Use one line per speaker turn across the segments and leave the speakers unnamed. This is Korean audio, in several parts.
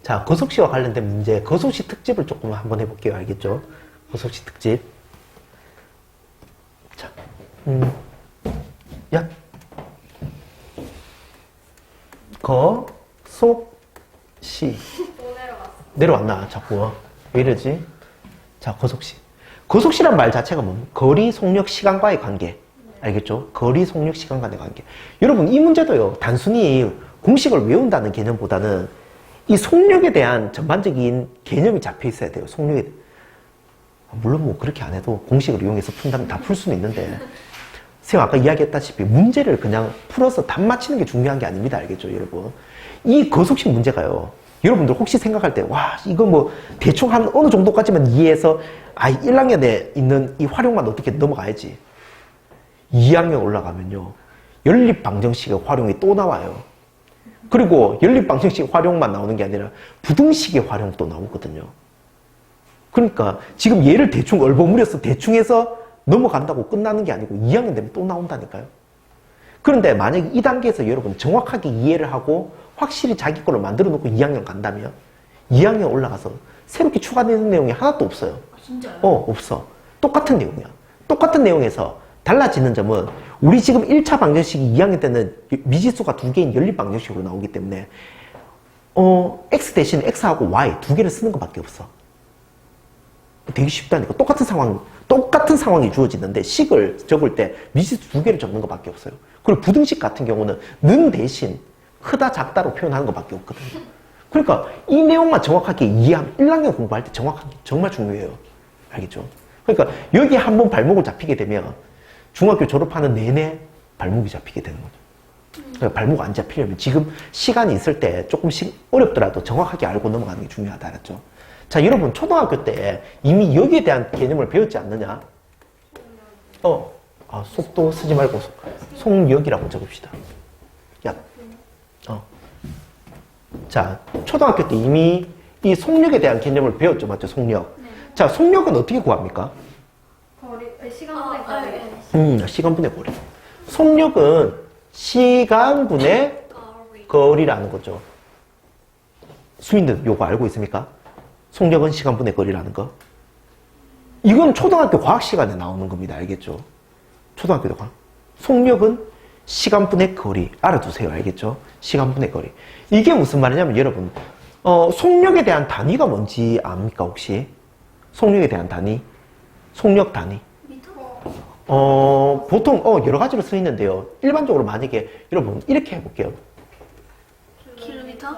자, 거속시와 관련된 문제, 거속시 특집을 조금 한번 해볼게요. 알겠죠? 거속시 특집. 자, 야. 거속시. 내려왔나? 자꾸. 왜 이러지? 자, 거속시. 거속시란 말 자체가 뭡니까? 거리, 속력, 시간과의 관계. 알겠죠? 거리, 속력, 시간 간의 관계. 여러분, 이 문제도요, 단순히 공식을 외운다는 개념보다는 이 속력에 대한 전반적인 개념이 잡혀 있어야 돼요. 속력에. 물론 뭐 그렇게 안 해도 공식을 이용해서 푼다면 다 풀 수는 있는데, 제가 아까 이야기했다시피 문제를 그냥 풀어서 답 맞히는 게 중요한 게 아닙니다. 알겠죠, 여러분? 이 거속식 문제가요, 여러분들 혹시 생각할 때, 와, 이거 뭐 대충 한 어느 정도까지만 이해해서 1학년에 있는 이 활용만 어떻게 넘어가야지. 2학년 올라가면요, 연립방정식의 활용이 또 나와요. 그리고 연립방정식 활용만 나오는 게 아니라 부등식의 활용도 나오거든요. 그러니까 지금 얘를 대충 얼버무려서 대충 해서 넘어간다고 끝나는 게 아니고 2학년 되면 또 나온다니까요. 그런데 만약에 이 단계에서 여러분 정확하게 이해를 하고 확실히 자기 걸로 만들어 놓고 2학년 간다면 2학년 올라가서 새롭게 추가되는 내용이 하나도 없어요.
진짜요?
없어. 똑같은 내용이야. 똑같은 내용에서 달라지는 점은 우리 지금 1차 방정식이 2학년 때는 미지수가 두 개인 연립 방정식으로 나오기 때문에 x 대신 x하고 y 두 개를 쓰는 것밖에 없어. 되게 쉽다니까. 똑같은 상황이 주어지는데 식을 적을 때 미지수 두 개를 적는 것밖에 없어요. 그리고 부등식 같은 경우는 는 대신 크다 작다로 표현하는 것밖에 없거든요. 그러니까 이 내용만 정확하게 이해하면 1학년 공부할 때 정말 중요해요. 알겠죠? 그러니까 여기 한번 발목을 잡히게 되면 중학교 졸업하는 내내 발목이 잡히게 되는 거죠. 그러니까 발목 안 잡히려면 지금 시간이 있을 때 조금씩 어렵더라도 정확하게 알고 넘어가는 게 중요하다. 알았죠? 자, 여러분 초등학교 때 이미 여기에 대한 개념을 배웠지 않느냐? 속도 쓰지 말고 속력이라고 적읍시다. 야, 자, 초등학교 때 이미 이 속력에 대한 개념을 배웠죠, 맞죠? 속력.
네.
자, 속력은 어떻게 구합니까?
시간분의 거리.
시간분의 거리. 속력은 시간분의 거리라는 거죠. 수인들 요거 알고 있습니까? 속력은 시간분의 거리라는 거. 이건 초등학교 과학 시간에 나오는 겁니다. 알겠죠? 초등학교 과학. 속력은 시간분의 거리. 알아두세요. 알겠죠? 시간분의 거리. 이게 무슨 말이냐면 여러분, 속력에 대한 단위가 뭔지 압니까 혹시? 속력에 대한 단위? 속력 단위. 보통 여러 가지로 쓰 있는데요. 일반적으로 만약에 여러분 이렇게 해볼게요.
킬로미터?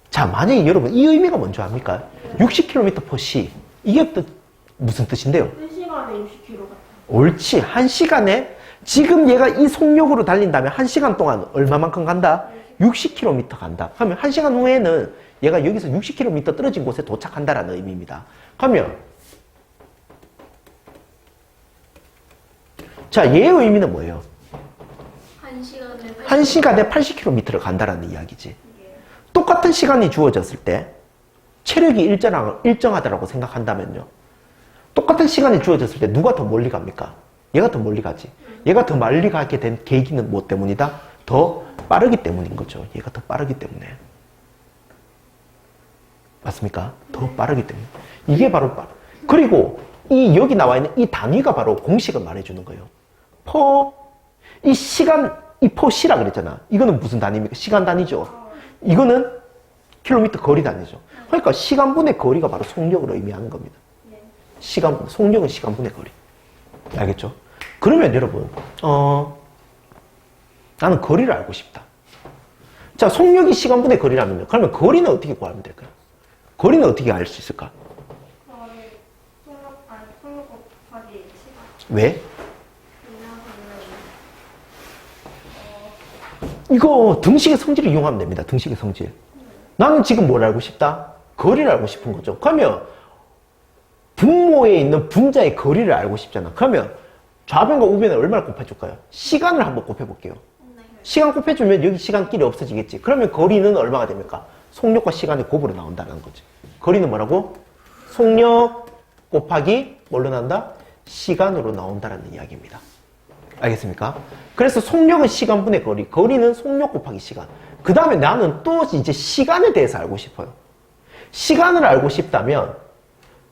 자, 만약에 여러분 이 의미가 뭔지 압니까? 60km/s. 이게 무슨 뜻인데요?
1시간에 60km 같아.
옳지. 1시간에 지금 얘가 이 속력으로 달린다면 1시간 동안 얼마만큼 간다? 60km 간다. 그러면 1시간 후에는 얘가 여기서 60km 떨어진 곳에 도착한다라는 의미입니다. 그러면 자, 얘의 의미는 뭐예요? 1시간에 80km를 간다라는 이야기지. 똑같은 시간이 주어졌을 때 체력이 일정하다라고 생각한다면요. 똑같은 시간이 주어졌을 때 누가 더 멀리 갑니까? 얘가 더 멀리 가지. 얘가 더 멀리 가게 된 계기는 뭐 때문이다? 더 빠르기 때문인 거죠. 얘가 더 빠르기 때문에. 맞습니까? 더 빠르기 때문에. 이게 바로 그리고 여기 나와 있는 이 단위가 바로 공식을 말해주는 거예요. 이 시라 그랬잖아. 이거는 무슨 단위입니까? 시간 단위죠. 이거는 킬로미터 거리 단위죠. 그러니까 시간분의 거리가 바로 속력을 의미하는 겁니다. 속력은 시간분의 거리. 알겠죠? 그러면 여러분, 나는 거리를 알고 싶다. 자, 속력이 시간분의 거리라면요. 그러면 거리는 어떻게 구하면 될까요? 거리는 어떻게 알 수 있을까?
속력 곱하기 시간.
왜? 이거 등식의 성질을 이용하면 됩니다. 등식의 성질. 나는 지금 뭘 알고 싶다? 거리를 알고 싶은 거죠. 그러면 분모에 있는 분자의 거리를 알고 싶잖아. 그러면 좌변과 우변을 얼마나 곱해줄까요? 시간을 한번 곱해볼게요. 시간 곱해주면 여기 시간끼리 없어지겠지. 그러면 거리는 얼마가 됩니까? 속력과 시간의 곱으로 나온다는 거지. 거리는 뭐라고? 속력 곱하기 뭘로 나온다? 시간으로 나온다는 이야기입니다. 알겠습니까? 그래서 속력은 시간분의 거리, 거리는 속력 곱하기 시간. 그 다음에 나는 또 이제 시간에 대해서 알고 싶어요. 시간을 알고 싶다면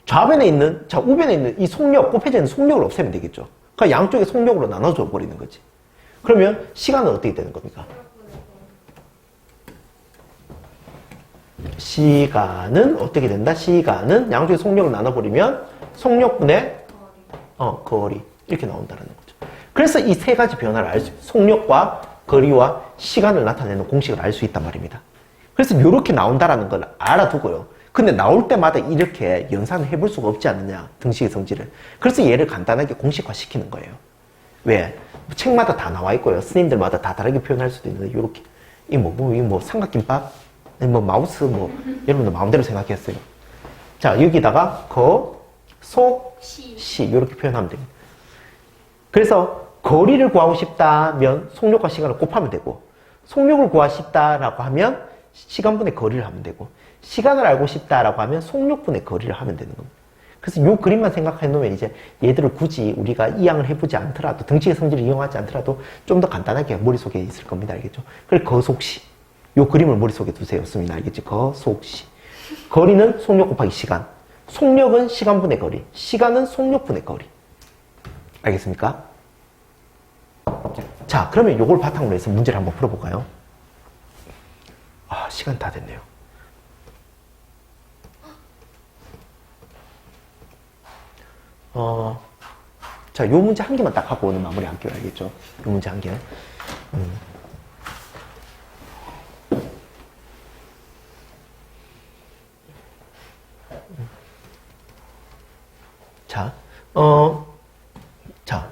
좌변에 있는, 자, 우변에 있는 이 속력, 곱해져 있는 속력을 없애면 되겠죠. 그러니까 양쪽의 속력으로 나눠줘 버리는 거지. 그러면 시간은 어떻게 되는 겁니까? 시간은 어떻게 된다? 시간은 양쪽의 속력을 나눠버리면 속력분의 거리. 이렇게 나온다는 거죠. 그래서 이 세 가지 변화를 알 수, 속력과 거리와 시간을 나타내는 공식을 알 수 있단 말입니다. 그래서 이렇게 나온다라는 걸 알아두고요. 근데 나올 때마다 이렇게 연산을 해볼 수가 없지 않느냐, 등식의 성질을. 그래서 얘를 간단하게 공식화 시키는 거예요. 왜? 책마다 다 나와 있고요. 스님들마다 다 다르게 표현할 수도 있는데, 요렇게. 이 삼각김밥? 마우스, 여러분들 마음대로 생각했어요. 자, 여기다가 시. 이렇게 표현하면 됩니다. 그래서 거리를 구하고 싶다면 속력과 시간을 곱하면 되고, 속력을 구하고 싶다라고 하면 시간분의 거리를 하면 되고, 시간을 알고 싶다라고 하면 속력분의 거리를 하면 되는 겁니다. 그래서 이 그림만 생각해 놓으면 이제 얘들을 굳이 우리가 이항을 해보지 않더라도, 등식의 성질을 이용하지 않더라도 좀 더 간단하게 머릿속에 있을 겁니다. 알겠죠? 그래서 거속시. 이 그림을 머릿속에 두세요. 습니다. 알겠지? 거속시. 거리는 속력 곱하기 시간. 속력은 시간분의 거리. 시간은 속력분의 거리. 알겠습니까? 자, 그러면 이걸 바탕으로 해서 문제를 한번 풀어볼까요? 아, 시간 다 됐네요. 자, 요 문제 한 개만 딱 하고 오늘 마무리 할게요. 알겠죠? 요 문제 한 개. 자,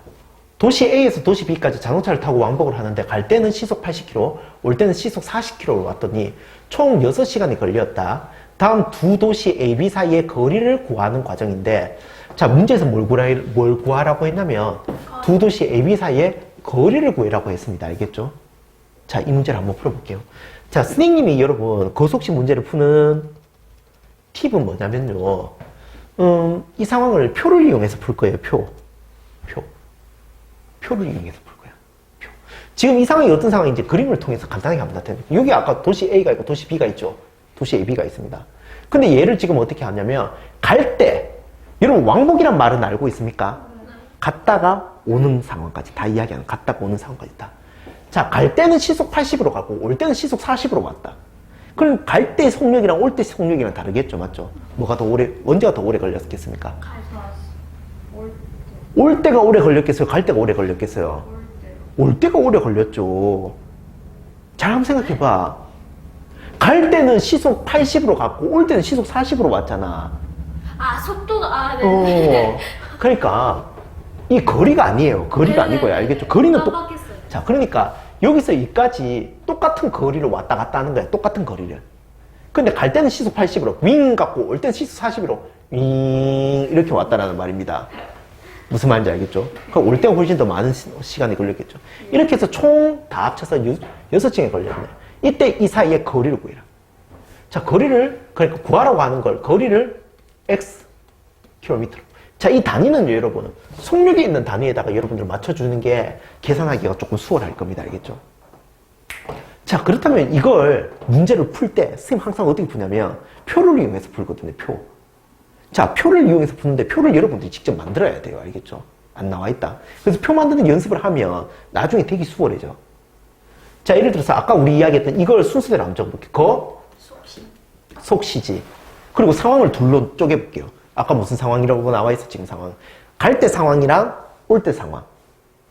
도시 A에서 도시 B까지 자동차를 타고 왕복을 하는데 갈 때는 시속 80km, 올 때는 시속 40km로 왔더니 총 6시간이 걸렸다. 다음 두 도시 A, B 사이의 거리를 구하는 과정인데, 자, 문제에서 뭘 구하라고 했냐면 두 도시 A, B 사이의 거리를 구해라고 했습니다. 알겠죠? 자, 이 문제를 한번 풀어볼게요. 자, 선생님이 여러분 거속시 문제를 푸는 팁은 뭐냐면요. 이 상황을 표를 이용해서 풀 거예요. 표를 이용해서 풀 거야. 지금 이 상황이 어떤 상황인지 그림을 통해서 간단하게 한번 나타내볼게요. 여기 아까 도시 A가 있고 도시 B가 있죠. 도시 A, B가 있습니다. 근데 얘를 지금 어떻게 하냐면 갈 때, 여러분 왕복이란 말은 알고 있습니까? 갔다가 오는 상황까지 다 이야기하는, 갔다가 오는 상황까지 다. 자, 갈 때는 시속 80으로 가고 올 때는 시속 40으로 왔다. 그럼 갈 때 속력이랑 올 때 속력이랑 다르겠죠, 맞죠? 뭐가 더 오래, 언제가 더 오래 걸렸겠습니까? 올 때가 오래 걸렸겠어요? 갈 때가 오래 걸렸겠어요? 올 때가 오래 걸렸죠. 잘 한번 생각해봐. 갈 때는 시속 80으로 갔고 올 때는 시속 40으로 왔잖아.
아, 속도가, 네.
그러니까 이 거리가 아니에요. 거리가 아니고요. 알겠죠? 거리는 자, 그러니까 여기서 여기까지 똑같은 거리를 왔다 갔다 하는 거야. 똑같은 거리를. 근데 갈 때는 시속 80으로 윙 갖고 올 때는 시속 40으로 윙 이렇게 왔다라는 말입니다. 무슨 말인지 알겠죠? 그럼 올 때가 훨씬 더 많은 시간이 걸렸겠죠. 이렇게 해서 총 다 합쳐서 6층에 걸렸네. 이때 이 사이의 거리를 구해라. 자, 거리를, 그러니까 구하라고 하는 걸, 거리를 x 킬로미터로. 자, 이 단위는 여러분, 속력이 있는 단위에다가 여러분들 맞춰주는 게 계산하기가 조금 수월할 겁니다. 알겠죠? 자, 그렇다면 이걸 문제를 풀 때, 선생님 항상 어떻게 푸냐면, 표를 이용해서 풀거든요, 표. 자, 표를 이용해서 푸는데, 표를 여러분들이 직접 만들어야 돼요. 알겠죠? 안 나와 있다. 그래서 표 만드는 연습을 하면, 나중에 되게 수월해져. 자, 예를 들어서, 아까 우리 이야기했던 이걸 순서대로 한번 적어볼게요. 속시지. 그리고 상황을 둘로 쪼개볼게요. 아까 무슨 상황이라고 나와 있어, 지금 상황. 갈 때 상황이랑 올 때 상황.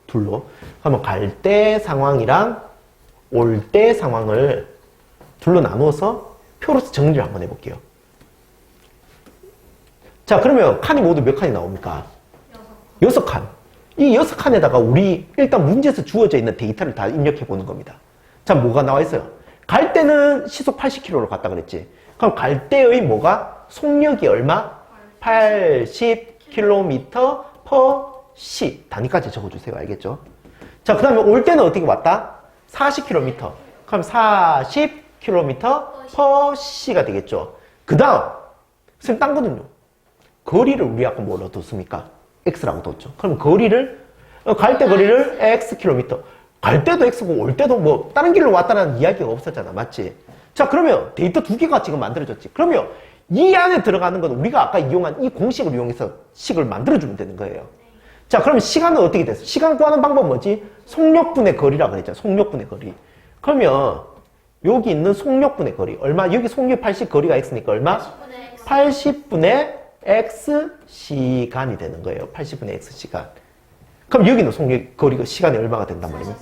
둘로. 그러면 갈 때 상황이랑 올 때 상황을 둘로 나누어서 표로서 정리를 한번 해볼게요. 자, 그러면 칸이 모두 몇 칸이 나옵니까? 6칸. 이 6칸에다가 우리 일단 문제에서 주어져 있는 데이터를 다 입력해 보는 겁니다. 자, 뭐가 나와 있어요? 갈 때는 시속 80km로 갔다 그랬지. 그럼 갈 때의 뭐가? 속력이 얼마? 80km per 시. 단위까지 적어주세요. 알겠죠? 자, 그 다음에 올 때는 어떻게 왔다? 40km. 그럼 40km per 시가 되겠죠. 그 다음, 선생님, 딴 거는요? 거리를 우리 아까 뭐로 뒀습니까? x라고 뒀죠. 그럼 거리를, 갈 때 거리를 x 킬로미터. 갈 때도 x고 올 때도 뭐 다른 길로 왔다는 이야기가 없었잖아. 맞지? 자, 그러면 데이터 두 개가 지금 만들어졌지. 그러면 이 안에 들어가는 건 우리가 아까 이용한 이 공식을 이용해서 식을 만들어주면 되는 거예요. 자, 그러면 시간은 어떻게 됐어? 시간 구하는 방법은 뭐지? 속력분의 거리라고 그랬잖아. 속력분의 거리. 그러면 여기 있는 속력분의 거리 얼마? 여기 속력 80 거리가 x니까 얼마? 80분의 x 시간이 되는 거예요. 80분의 x 시간. 그럼 여기는 속력 거리가 시간이 얼마가 된단 말이에요?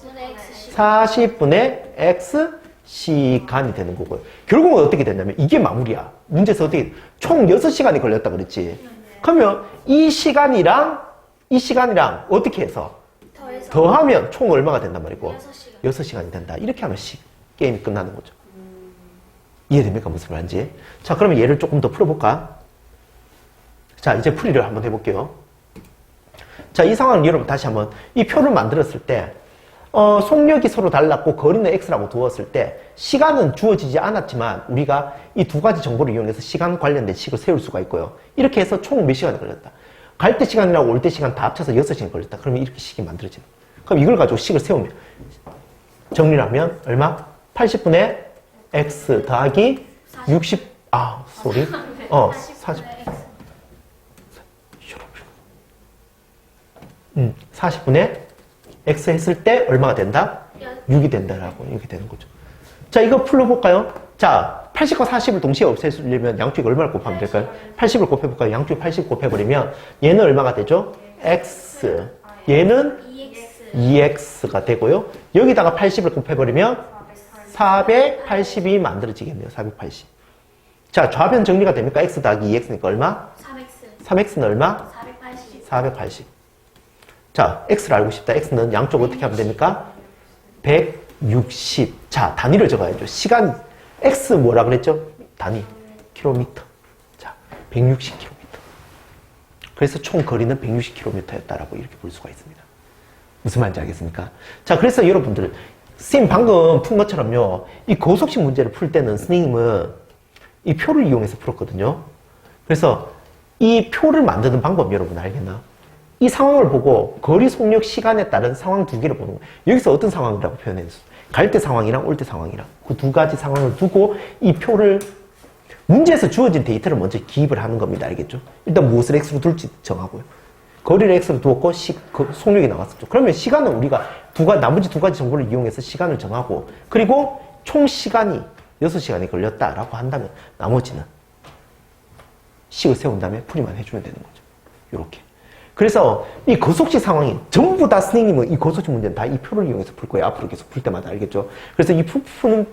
40분의 x 시간이 되는 거고요. 결국은 어떻게 되냐면 이게 마무리야. 문제에서 어떻게 총 6시간이 걸렸다 그랬지. 그러면 이 시간이랑 어떻게 해서 더하면 총 얼마가 된단 말이고 6시간이 된다. 이렇게 하면 게임이 끝나는 거죠. 이해됩니까? 무슨 말인지. 자, 그러면 얘를 조금 더 풀어볼까? 자, 이제 풀이를 한번 해볼게요. 자, 이 상황을 여러분 다시 한번 이 표를 만들었을 때 속력이 서로 달랐고 거리는 x라고 두었을 때 시간은 주어지지 않았지만 우리가 이 두 가지 정보를 이용해서 시간 관련된 식을 세울 수가 있고요. 이렇게 해서 총 몇 시간이 걸렸다. 갈 때 시간이랑 올 때 시간 다 합쳐서 6시간이 걸렸다. 그러면 이렇게 식이 만들어지는 거예요. 그럼 이걸 가지고 식을 세우면 정리를 하면 얼마? 80분의 x 더하기 40 40분의 x 했을 때 얼마가 된다? 6이 된다라고 이렇게 되는 거죠. 자, 이거 풀어볼까요? 자, 80과 40을 동시에 없애려면 양쪽에 얼마를 곱하면 될까요? 80을 곱해볼까요? 양쪽에 80 곱해버리면 얘는 얼마가 되죠? x. 얘는 2x가 되고요. 여기다가 80을 곱해버리면 480이 만들어지겠네요. 480. 자, 좌변 정리가 됩니까? x 더하기 2x니까 얼마? 3x는 얼마? 480. 자, x를 알고 싶다. x는 양쪽 어떻게 하면 됩니까? 160. 자, 단위를 적어야죠. 시간, x 뭐라 그랬죠? 단위, 킬로미터. 자, 160km. 그래서 총 거리는 160km였다라고 이렇게 볼 수가 있습니다. 무슨 말인지 알겠습니까? 자, 그래서 여러분들, 선생님 방금 푼 것처럼요, 이 고속식 문제를 풀 때는 선생님은 이 표를 이용해서 풀었거든요. 그래서 이 표를 만드는 방법 여러분 알겠나? 이 상황을 보고 거리, 속력, 시간에 따른 상황 두 개를 보는 거예요. 여기서 어떤 상황이라고 표현했어? 갈 때 상황이랑 올 때 상황이랑 그 두 가지 상황을 두고 이 표를 문제에서 주어진 데이터를 먼저 기입을 하는 겁니다. 알겠죠? 일단 무엇을 x로 둘지 정하고요. 거리를 x로 두었고 속력이 나왔었죠. 그러면 시간은 우리가 나머지 두 가지 정보를 이용해서 시간을 정하고 그리고 총 시간이 6시간이 걸렸다라고 한다면 나머지는 식을 세운 다음에 풀이만 해주면 되는 거죠. 이렇게. 그래서 이 거속식 상황이 전부 다 선생님은 이 거속식 문제는 다 이 표를 이용해서 풀 거예요. 앞으로 계속 풀 때마다 알겠죠? 그래서 이 표를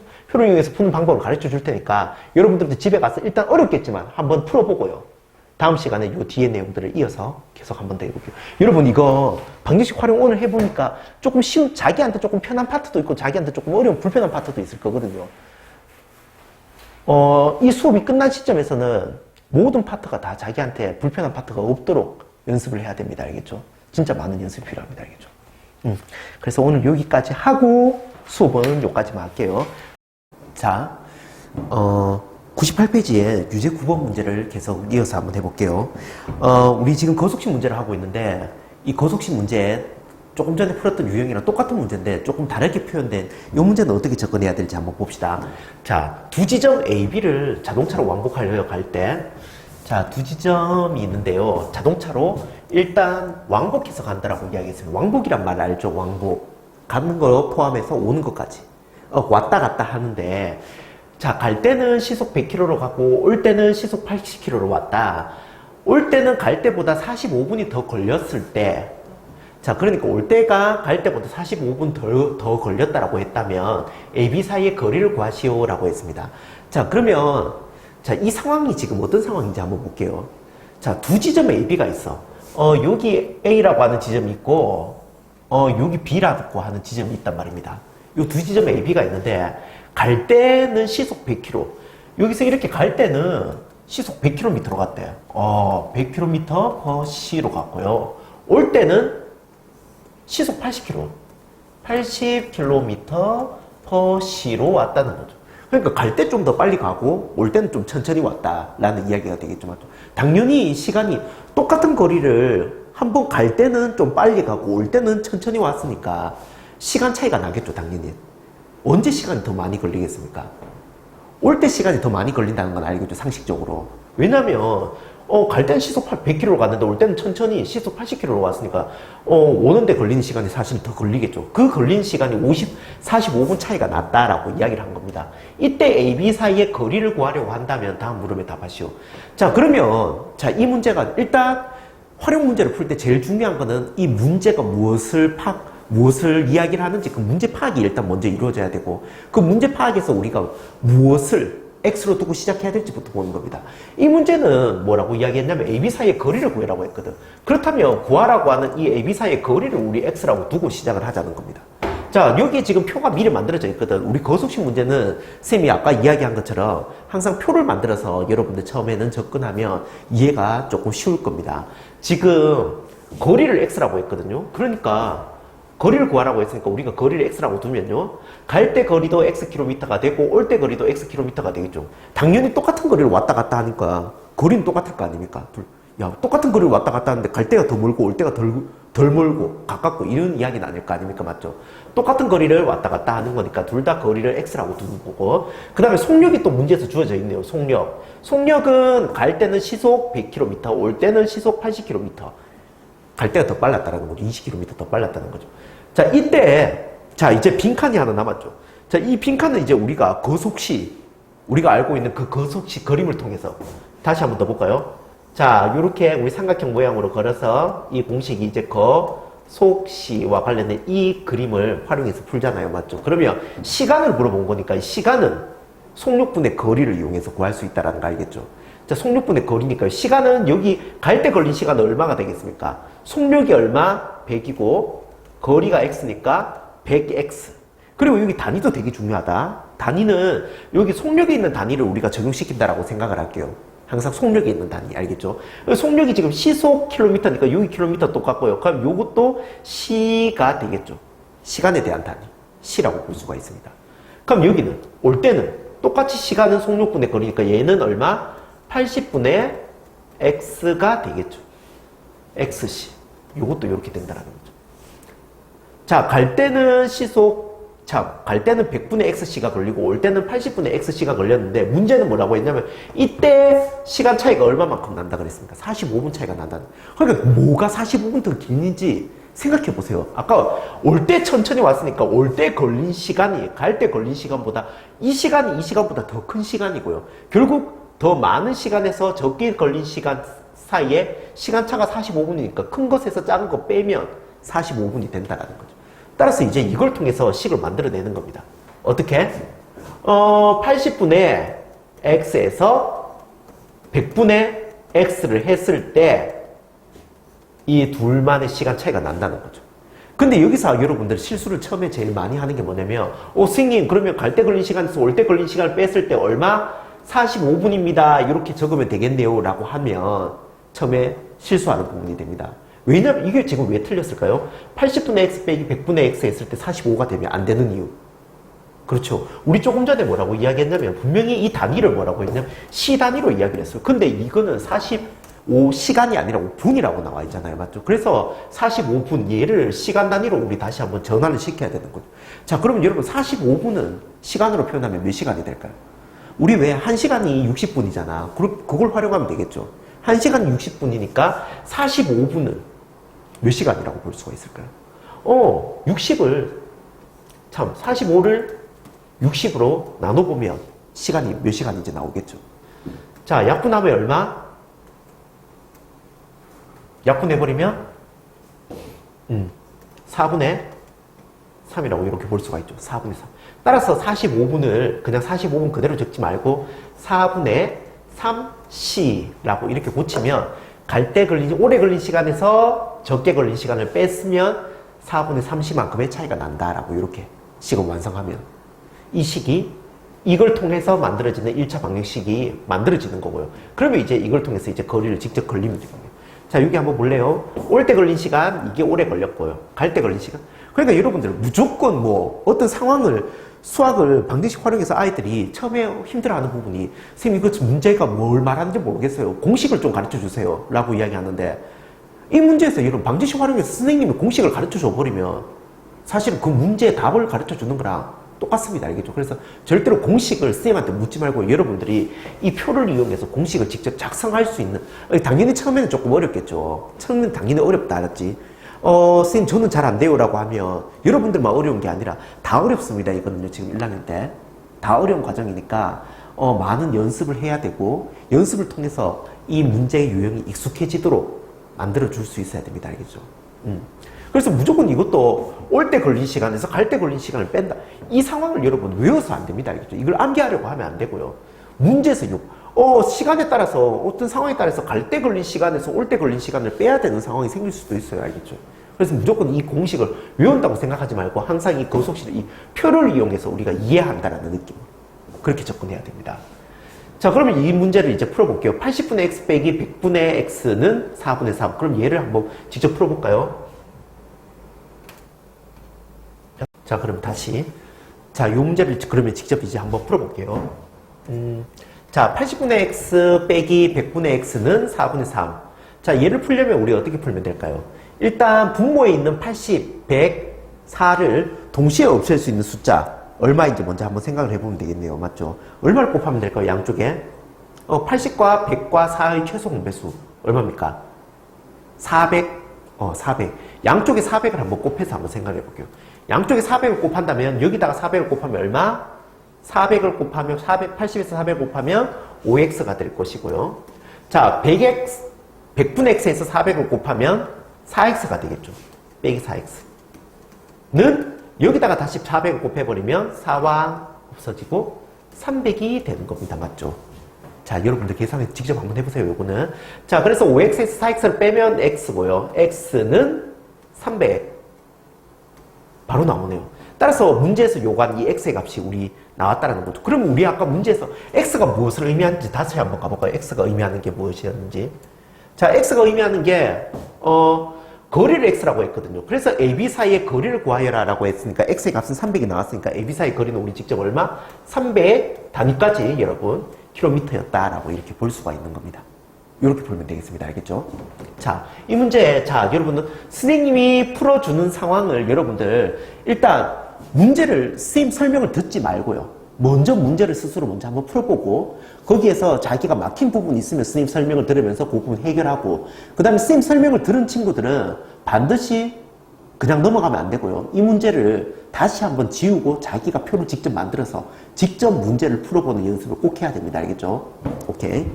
이용해서 푸는 방법을 가르쳐 줄 테니까 여러분들도 집에 가서 일단 어렵겠지만 한번 풀어보고요. 다음 시간에 이 뒤에 내용들을 이어서 계속 한번 더 해볼게요. 여러분 이거 방정식 활용 오늘 해보니까 조금 쉬운, 자기한테 조금 편한 파트도 있고 자기한테 조금 어려운 불편한 파트도 있을 거거든요. 이 수업이 끝난 시점에서는 모든 파트가 다 자기한테 불편한 파트가 없도록 연습을 해야 됩니다. 알겠죠? 진짜 많은 연습이 필요합니다. 알겠죠? 그래서 오늘 여기까지 하고 수업은 여기까지만 할게요. 자, 98페이지에 유제 9번 문제를 계속 이어서 한번 해볼게요. 우리 지금 거속식 문제를 하고 있는데 이 거속식 문제 조금 전에 풀었던 유형이랑 똑같은 문제인데 조금 다르게 표현된 이 문제는 어떻게 접근해야 될지 한번 봅시다. 자, 두 지점 A, B를 자동차로 왕복하려 갈 때 자, 두 지점이 있는데요. 자동차로 일단 왕복해서 간다라고 이야기했습니다. 왕복이란 말 알죠? 왕복. 가는 거 포함해서 오는 것까지. 왔다 갔다 하는데 자, 갈 때는 시속 100km로 가고 올 때는 시속 80km로 왔다. 올 때는 갈 때보다 45분이 더 걸렸을 때 자, 그러니까 올 때가 갈 때보다 45분 더 걸렸다라고 했다면 A, B 사이의 거리를 구하시오라고 했습니다. 자, 그러면 자, 이 상황이 지금 어떤 상황인지 한번 볼게요. 자, 두 지점 A, B가 있어. 여기 A라고 하는 지점이 있고, 여기 B라고 하는 지점이 있단 말입니다. 이 두 지점 A, B가 있는데, 갈 때는 시속 100km. 여기서 이렇게 갈 때는 시속 100km로 갔대요. 100km/sh로 갔고요. 올 때는 시속 80km. 80km/sh로 왔다는 거죠. 그러니까 갈 때 좀 더 빨리 가고 올 때는 좀 천천히 왔다라는 이야기가 되겠지만 당연히 시간이 똑같은 거리를 한번 갈 때는 좀 빨리 가고 올 때는 천천히 왔으니까 시간 차이가 나겠죠, 당연히. 언제 시간이 더 많이 걸리겠습니까? 올 때 시간이 더 많이 걸린다는 건 알겠죠, 상식적으로. 왜냐면 갈 때는 시속 100km로 갔는데 올 때는 천천히 시속 80km로 왔으니까 오는데 걸리는 시간이 사실 더 걸리겠죠. 그 걸리는 시간이 45분 차이가 났다라고 이야기를 한 겁니다. 이때 A, B 사이의 거리를 구하려고 한다면 다음 물음에 답하시오. 자, 그러면 자, 이 문제가 일단 활용 문제를 풀 때 제일 중요한 거는 이 문제가 무엇을 이야기를 하는지 그 문제 파악이 일단 먼저 이루어져야 되고, 그 문제 파악에서 우리가 무엇을 X로 두고 시작해야 될지부터 보는 겁니다. 이 문제는 뭐라고 이야기했냐면 AB 사이의 거리를 구해라고 했거든. 그렇다면 구하라고 하는 이 AB 사이의 거리를 우리 X라고 두고 시작을 하자는 겁니다. 자, 여기 지금 표가 미리 만들어져 있거든. 우리 거속식 문제는 쌤이 아까 이야기한 것처럼 항상 표를 만들어서 여러분들 처음에는 접근하면 이해가 조금 쉬울 겁니다. 지금 거리를 X라고 했거든요. 그러니까 거리를 구하라고 했으니까 우리가 거리를 X라고 두면요, 갈 때 거리도 Xkm가 되고 올 때 거리도 Xkm가 되겠죠. 당연히 똑같은 거리를 왔다 갔다 하니까 거리는 똑같을 거 아닙니까? 야, 똑같은 거리를 왔다 갔다 하는데 갈 때가 더 멀고 올 때가 덜 멀고 가깝고 이런 이야기는 아닐 거 아닙니까? 맞죠? 똑같은 거리를 왔다 갔다 하는 거니까 둘 다 거리를 X라고 두는 거고, 그 다음에 속력이 또 문제에서 주어져 있네요. 속력은 갈 때는 시속 100km, 올 때는 시속 80km. 갈 때가 더 빨랐다는 거죠. 20km 더 빨랐다는 거죠. 자, 이때, 자, 이제 빈칸이 하나 남았죠. 자, 이 빈칸은 이제 우리가 거속시, 우리가 알고 있는 그 거속시 그림을 통해서 다시 한번 더 볼까요? 자, 요렇게 우리 삼각형 모양으로 걸어서 이 공식이 이제 거속시와 관련된 이 그림을 활용해서 풀잖아요. 맞죠? 그러면 시간을 물어본 거니까 이 시간은 속력분의 거리를 이용해서 구할 수 있다는 거 알겠죠? 자, 속력분의 거리니까 시간은 여기 갈 때 걸린 시간은 얼마가 되겠습니까? 속력이 얼마? 100이고 거리가 x니까 100x. 그리고 여기 단위도 되게 중요하다. 단위는 여기 속력이 있는 단위를 우리가 적용시킨다라고 생각을 할게요. 항상 속력이 있는 단위, 알겠죠? 속력이 지금 시속 킬로미터니까 여기 킬로미터 똑같고요. 그럼 요것도 시가 되겠죠. 시간에 대한 단위, 시라고 볼 수가 있습니다. 그럼 여기는 올 때는 똑같이 시간은 속력분의 거리니까 얘는 얼마? 80분의 x가 되겠죠. xc. 요것도 이렇게 된다라는 거죠. 자, 갈 때는 갈 때는 100분의 xc가 걸리고 올 때는 80분의 xc가 걸렸는데 문제는 뭐라고 했냐면 이때 시간 차이가 얼마만큼 난다 그랬습니까? 45분 차이가 난다는. 그러니까 뭐가 45분 더 긴지 생각해 보세요. 아까 올 때 천천히 왔으니까 올 때 걸린 시간이 갈 때 걸린 시간보다 이 시간보다 더 큰 시간이고요. 결국 더 많은 시간에서 적게 걸린 시간 사이에 시간차가 45분이니까 큰 것에서 작은 거 빼면 45분이 된다는 거죠. 따라서 이제 이걸 통해서 식을 만들어내는 겁니다. 어떻게? 80분의 x에서 100분의 x를 했을 때 이 둘만의 시간 차이가 난다는 거죠. 근데 여기서 여러분들 실수를 처음에 제일 많이 하는 게 뭐냐면 선생님 그러면 갈 때 걸린 시간에서 올 때 걸린 시간을 뺐을 때 얼마? 45분입니다. 이렇게 적으면 되겠네요. 라고 하면 처음에 실수하는 부분이 됩니다. 왜냐면 이게 지금 왜 틀렸을까요? 80분의 x 빼기 100분의 x 했을 때 45가 되면 안 되는 이유. 그렇죠. 우리 조금 전에 뭐라고 이야기했냐면 분명히 이 단위를 뭐라고 했냐면 시 단위로 이야기를 했어요. 근데 이거는 45시간이 아니라 5분이라고 나와 있잖아요. 맞죠? 그래서 45분 얘를 시간 단위로 우리 다시 한번 전환을 시켜야 되는 거죠. 자, 그러면 여러분 45분은 시간으로 표현하면 몇 시간이 될까요? 우리 왜 1시간이 60분이잖아. 그걸 활용하면 되겠죠. 1시간이 60분이니까 45분은 몇 시간이라고 볼 수가 있을까요? 45를 60으로 나눠보면 시간이 몇 시간인지 나오겠죠. 자, 약분하면 얼마? 약분해버리면 4분의 3이라고 이렇게 볼 수가 있죠. 4분의 3. 따라서 45분을 그냥 45분 그대로 적지 말고 4분의 3c라고 이렇게 고치면 오래 걸린 시간에서 적게 걸린 시간을 뺐으면 4분의 3c만큼의 차이가 난다라고 이렇게 식을 완성하면 이 식이 이걸 통해서 만들어지는 1차 방정식이 만들어지는 거고요. 그러면 이제 이걸 통해서 이제 거리를 직접 걸리면 되거든요. 자, 여기 한번 볼래요? 올 때 걸린 시간 이게 오래 걸렸고요. 갈 때 걸린 시간. 그러니까 여러분들 무조건 어떤 상황을 수학을 방정식 활용해서 아이들이 처음에 힘들어하는 부분이 선생님 이거 문제가 뭘 말하는지 모르겠어요. 공식을 좀 가르쳐 주세요. 라고 이야기하는데 이 문제에서 여러분 방정식 활용해서 선생님이 공식을 가르쳐 줘 버리면 사실은 그 문제의 답을 가르쳐 주는 거랑 똑같습니다. 알겠죠? 그래서 절대로 공식을 쌤한테 묻지 말고 여러분들이 이 표를 이용해서 공식을 직접 작성할 수 있는, 당연히 처음에는 조금 어렵겠죠. 처음에는 당연히 어렵다, 알았지? 쌤 저는 잘 안 돼요 라고 하면 여러분들만 어려운 게 아니라 다 어렵습니다. 이거는요, 지금 1학년 때. 다 어려운 과정이니까 많은 연습을 해야 되고 연습을 통해서 이 문제의 유형이 익숙해지도록 만들어 줄 수 있어야 됩니다. 알겠죠? 그래서 무조건 이것도 올 때 걸린 시간에서 갈 때 걸린 시간을 뺀다. 이 상황을 여러분 외워서 안 됩니다. 알겠죠? 이걸 암기하려고 하면 안 되고요. 문제에서 시간에 따라서 어떤 상황에 따라서 갈 때 걸린 시간에서 올 때 걸린 시간을 빼야 되는 상황이 생길 수도 있어요. 알겠죠? 그래서 무조건 이 공식을 외운다고 생각하지 말고 항상 이 거속식을, 이 표를 이용해서 우리가 이해한다라는 느낌. 그렇게 접근해야 됩니다. 자, 그러면 이 문제를 이제 풀어볼게요. 80분의 x 빼기 100분의 x는 4분의 3. 그럼 얘를 한번 직접 풀어볼까요? 자, 그럼 다시. 자, 이 문제를 그러면 직접 이제 한번 풀어볼게요. 자, 80분의 x 빼기 100분의 x는 4분의 3. 자, 얘를 풀려면 우리 어떻게 풀면 될까요? 일단 분모에 있는 80, 100, 4를 동시에 없앨 수 있는 숫자 얼마인지 먼저 한번 생각을 해보면 되겠네요. 맞죠? 얼마를 곱하면 될까요? 양쪽에 80과 100과 4의 최소 공배수 얼마입니까? 400. 400. 양쪽에 400을 한번 곱해서 한번 생각해 볼게요. 양쪽에 400을 곱한다면 여기다가 400을 곱하면 얼마? 400을 곱하면 80에서 400을 곱하면 5x가 될 것이고요. 자, 100분의 x에서 400을 곱하면 4x가 되겠죠. 빼기 4x는 여기다가 다시 400을 곱해버리면 4와 없어지고 300이 되는 겁니다. 맞죠? 자, 여러분들 계산해 직접 한번 해보세요. 요거는. 자, 그래서 5x에서 4x를 빼면 x고요. x는 300. 바로 나오네요. 따라서 문제에서 요구한 이 x의 값이 우리 나왔다는 거죠. 그러면 우리 아까 문제에서 x가 무엇을 의미하는지 다시 한번 가볼까요? x가 의미하는 게 무엇이었는지. 자, x가 의미하는 게 거리를 x라고 했거든요. 그래서 AB 사이의 거리를 구하여라 라고 했으니까 x의 값은 300이 나왔으니까 AB 사이의 거리는 우리 직접 얼마? 300 단위까지 여러분 킬로미터였다라고 이렇게 볼 수가 있는 겁니다. 이렇게 풀면 되겠습니다. 알겠죠? 자, 이 문제, 자, 여러분들, 선생님이 풀어주는 상황을 여러분들, 일단, 문제를, 선생님 설명을 듣지 말고요. 먼저 문제를 스스로 먼저 한번 풀어보고, 거기에서 자기가 막힌 부분이 있으면 선생님 설명을 들으면서 그 부분 해결하고, 그 다음에 선생님 설명을 들은 친구들은 반드시 그냥 넘어가면 안 되고요. 이 문제를 다시 한번 지우고 자기가 표를 직접 만들어서 직접 문제를 풀어보는 연습을 꼭 해야 됩니다. 알겠죠? 오케이.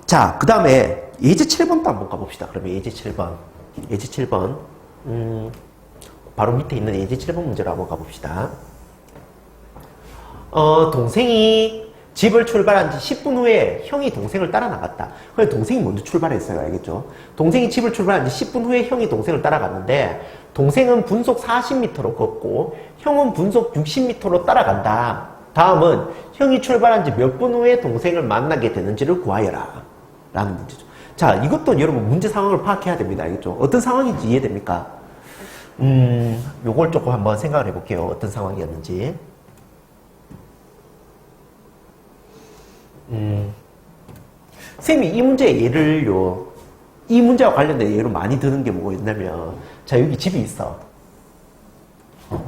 자, 그 다음에 예제 7번도 한번 가봅시다. 그러면 예제 7번. 예제 7번. 바로 밑에 있는 예제 7번 문제로 한번 가봅시다. 동생이 집을 출발한 지 10분 후에 형이 동생을 따라 나갔다. 그래서 동생이 먼저 출발했어요. 알겠죠? 동생이 집을 출발한 지 10분 후에 형이 동생을 따라갔는데 동생은 분속 40m로 걷고 형은 분속 60m로 따라간다. 다음은 형이 출발한 지 몇 분 후에 동생을 만나게 되는지를 구하여라. 라는 문제죠. 자, 이것도 여러분 문제 상황을 파악해야 됩니다. 알겠죠? 어떤 상황인지 이해됩니까? 요걸 조금 한번 생각을 해볼게요. 어떤 상황이었는지. 쌤이 이 문제의 예를요, 이 문제와 관련된 예로 많이 드는 게 뭐였냐면, 자, 여기 집이 있어.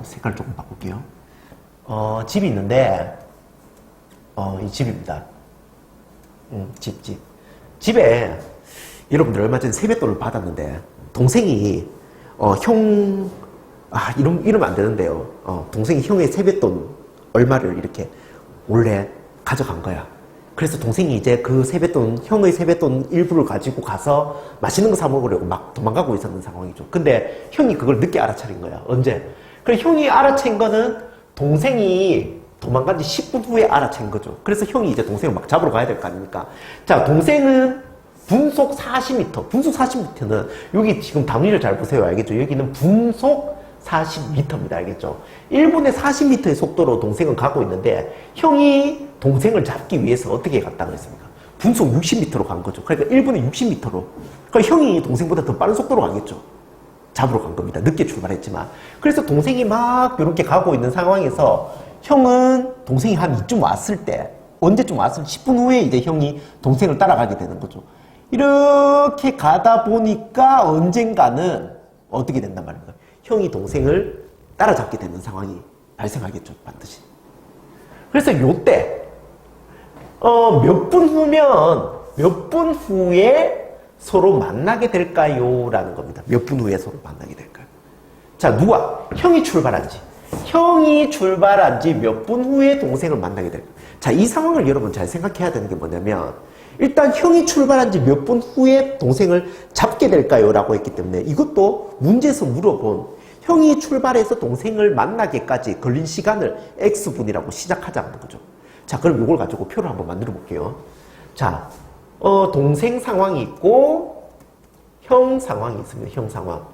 색깔 조금 바꿀게요. 집이 있는데, 이 집입니다. 집. 집에, 여러분들 얼마 전에 세뱃돈을 받았는데, 동생이, 이러면 안 되는데요. 동생이 형의 세뱃돈 얼마를 이렇게 몰래 가져간 거야. 그래서 동생이 이제 그 세뱃돈, 형의 세뱃돈 일부를 가지고 가서 맛있는 거 사 먹으려고 막 도망가고 있었는 상황이죠. 근데 형이 그걸 늦게 알아차린 거야. 언제? 그래, 형이 알아챈 거는 동생이 도망간 지 10분 후에 알아챈 거죠. 그래서 형이 이제 동생을 막 잡으러 가야 될 거 아닙니까? 자, 동생은 분속 40m. 분속 40m는 여기 지금 단위를 잘 보세요. 알겠죠? 여기는 분속 40m입니다. 알겠죠? 1분에 40m의 속도로 동생은 가고 있는데 형이 동생을 잡기 위해서 어떻게 갔다고 했습니까? 분속 60m로 간 거죠. 그러니까 1분에 60m로. 그러니까 형이 동생보다 더 빠른 속도로 가겠죠. 잡으러 간 겁니다. 늦게 출발했지만. 그래서 동생이 막 이렇게 가고 있는 상황에서 형은 동생이 한 이쯤 왔을 때, 언제쯤 왔을 때 10분 후에 이제 형이 동생을 따라가게 되는 거죠. 이렇게 가다 보니까 언젠가는 어떻게 된단 말입니까? 형이 동생을 따라잡게 되는 상황이 발생하겠죠, 반드시. 그래서 요때 몇 분 후에 서로 만나게 될까요? 라는 겁니다. 몇 분 후에 서로 만나게 될까요? 자, 누가? 형이 출발한 지 몇 분 후에 동생을 만나게 될까요? 자, 이 상황을 여러분 잘 생각해야 되는 게 뭐냐면, 일단 형이 출발한 지 몇 분 후에 동생을 잡게 될까요? 라고 했기 때문에 이것도 문제에서 물어본 형이 출발해서 동생을 만나기까지 걸린 시간을 X분이라고 시작하자는 거죠. 자, 그럼 이걸 가지고 표를 한번 만들어 볼게요. 자, 동생 상황이 있고 형 상황이 있습니다. 형 상황.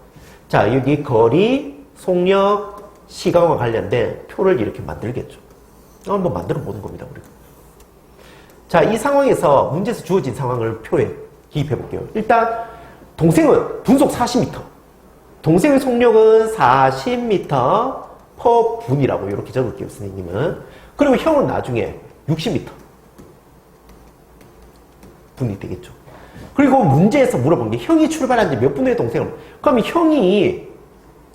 자, 여기 거리, 속력, 시간과 관련된 표를 이렇게 만들겠죠. 한번 만들어 보는 겁니다, 우리가. 자, 이 상황에서 문제에서 주어진 상황을 표에 기입해 볼게요. 일단 동생은 분속 40m. 동생의 속력은 40m per 분이라고 이렇게 적을게요, 선생님은. 그리고 형은 나중에 60m 분이 되겠죠. 그리고 문제에서 물어본 게 형이 출발한 지 몇 분 후에 동생을, 그러면 형이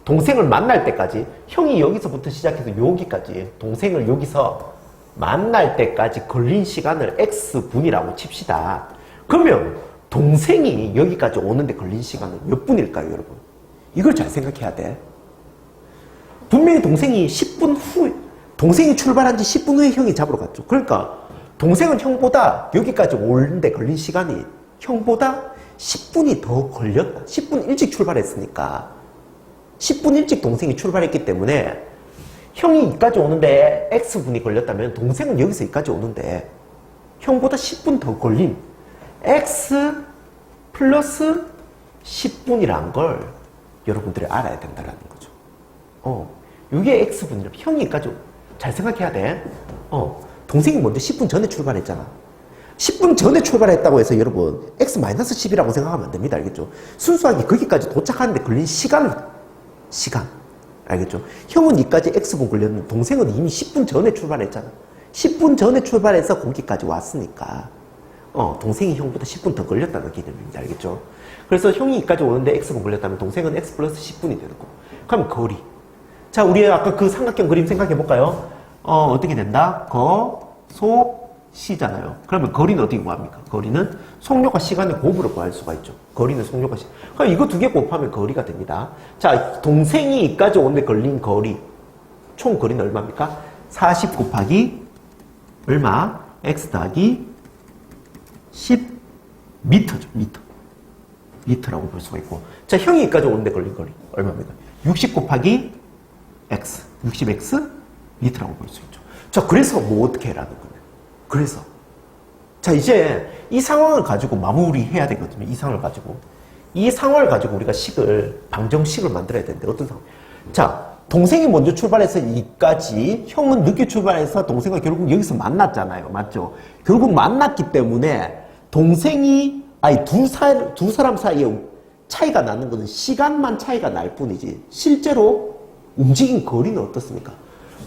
동생을 만날 때까지, 형이 여기서부터 시작해서 여기까지 동생을 여기서 만날 때까지 걸린 시간을 X분이라고 칩시다. 그러면 동생이 여기까지 오는데 걸린 시간은 몇 분일까요, 여러분? 이걸 잘 생각해야 돼. 분명히 동생이 10분 후에, 동생이 출발한 지 10분 후에 형이 잡으러 갔죠. 그러니까 동생은 형보다 여기까지 오는데 걸린 시간이 형보다 10분이 더 걸렸다. 10분 일찍 출발했으니까. 10분 일찍 동생이 출발했기 때문에 형이 이까지 오는데 X분이 걸렸다면 동생은 여기서 이까지 오는데 형보다 10분 더 걸린 X 플러스 10분이란 걸 여러분들이 알아야 된다는 거죠. 이게 X분이라면 형이 이까지, 잘 생각해야 돼. 동생이 먼저 10분 전에 출발했잖아. 10분 전에 출발했다고 해서 여러분 X-10이라고 생각하면 안 됩니다. 알겠죠? 순수하게 거기까지 도착하는데 걸린 시간. 알겠죠? 형은 이까지 X분 걸렸는데 동생은 이미 10분 전에 출발했잖아. 10분 전에 출발해서 거기까지 왔으니까 동생이 형보다 10분 더 걸렸다는 개념입니다. 알겠죠? 그래서 형이 이까지 오는데 X분 걸렸다면 동생은 X 플러스 10분이 되는 거고. 그럼 거리. 자, 우리 아까 그 삼각형 그림 생각해 볼까요? 어떻게 된다? C잖아요. 그러면 거리는 어떻게 구합니까? 거리는 속력과 시간의 곱으로 구할 수가 있죠. 거리는 속력과 시간. 그럼 이거 두 개 곱하면 거리가 됩니다. 자, 동생이 이까지 오는데 걸린 거리. 총 거리는 얼마입니까? 40 곱하기 얼마? X 더하기 10m죠. 미터라고 볼 수가 있고. 자, 형이 이까지 오는데 걸린 거리 얼마입니까? 60 곱하기 X. 60X 미터라고 볼 수 있죠. 자, 그래서 뭐 어떻게 해라는 거예요? 그래서 자, 이제 이 상황을 가지고 마무리해야 되거든요. 이 상황을 가지고 우리가 방정식을 만들어야 되는데 어떤 상황? 자, 동생이 먼저 출발해서 이까지, 형은 늦게 출발해서 동생과 결국 여기서 만났잖아요. 맞죠? 결국 만났기 때문에 동생이 두 사람 사이에 차이가 나는 것은 시간만 차이가 날 뿐이지 실제로 움직인 거리는 어떻습니까?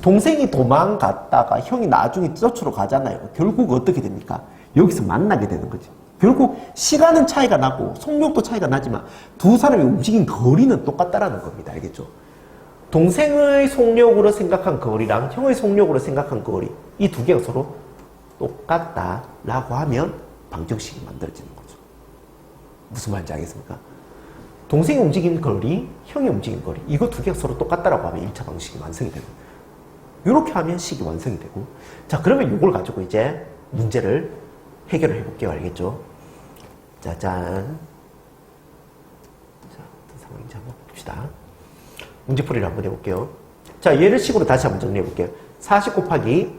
동생이 도망갔다가 형이 나중에 저쪽으로 가잖아요. 결국 어떻게 됩니까? 여기서 만나게 되는 거지. 결국 시간은 차이가 나고 속력도 차이가 나지만 두 사람이 움직인 거리는 똑같다라는 겁니다. 알겠죠? 동생의 속력으로 생각한 거리랑 형의 속력으로 생각한 거리, 이 두 개가 서로 똑같다라고 하면 방정식이 만들어지는 거죠. 무슨 말인지 알겠습니까? 동생이 움직인 거리, 형이 움직인 거리, 이거 두 개가 서로 똑같다라고 하면 1차 방식이 완성이 되는 거예요. 이렇게 하면 식이 완성이 되고, 자, 그러면 이걸 가지고 이제 문제를 해결을 해볼게요. 알겠죠? 짜잔. 자, 어떤 상황인지 한번 봅시다. 문제풀이를 한번 해볼게요. 자, 얘를 식으로 다시 한번 정리해볼게요. 40 곱하기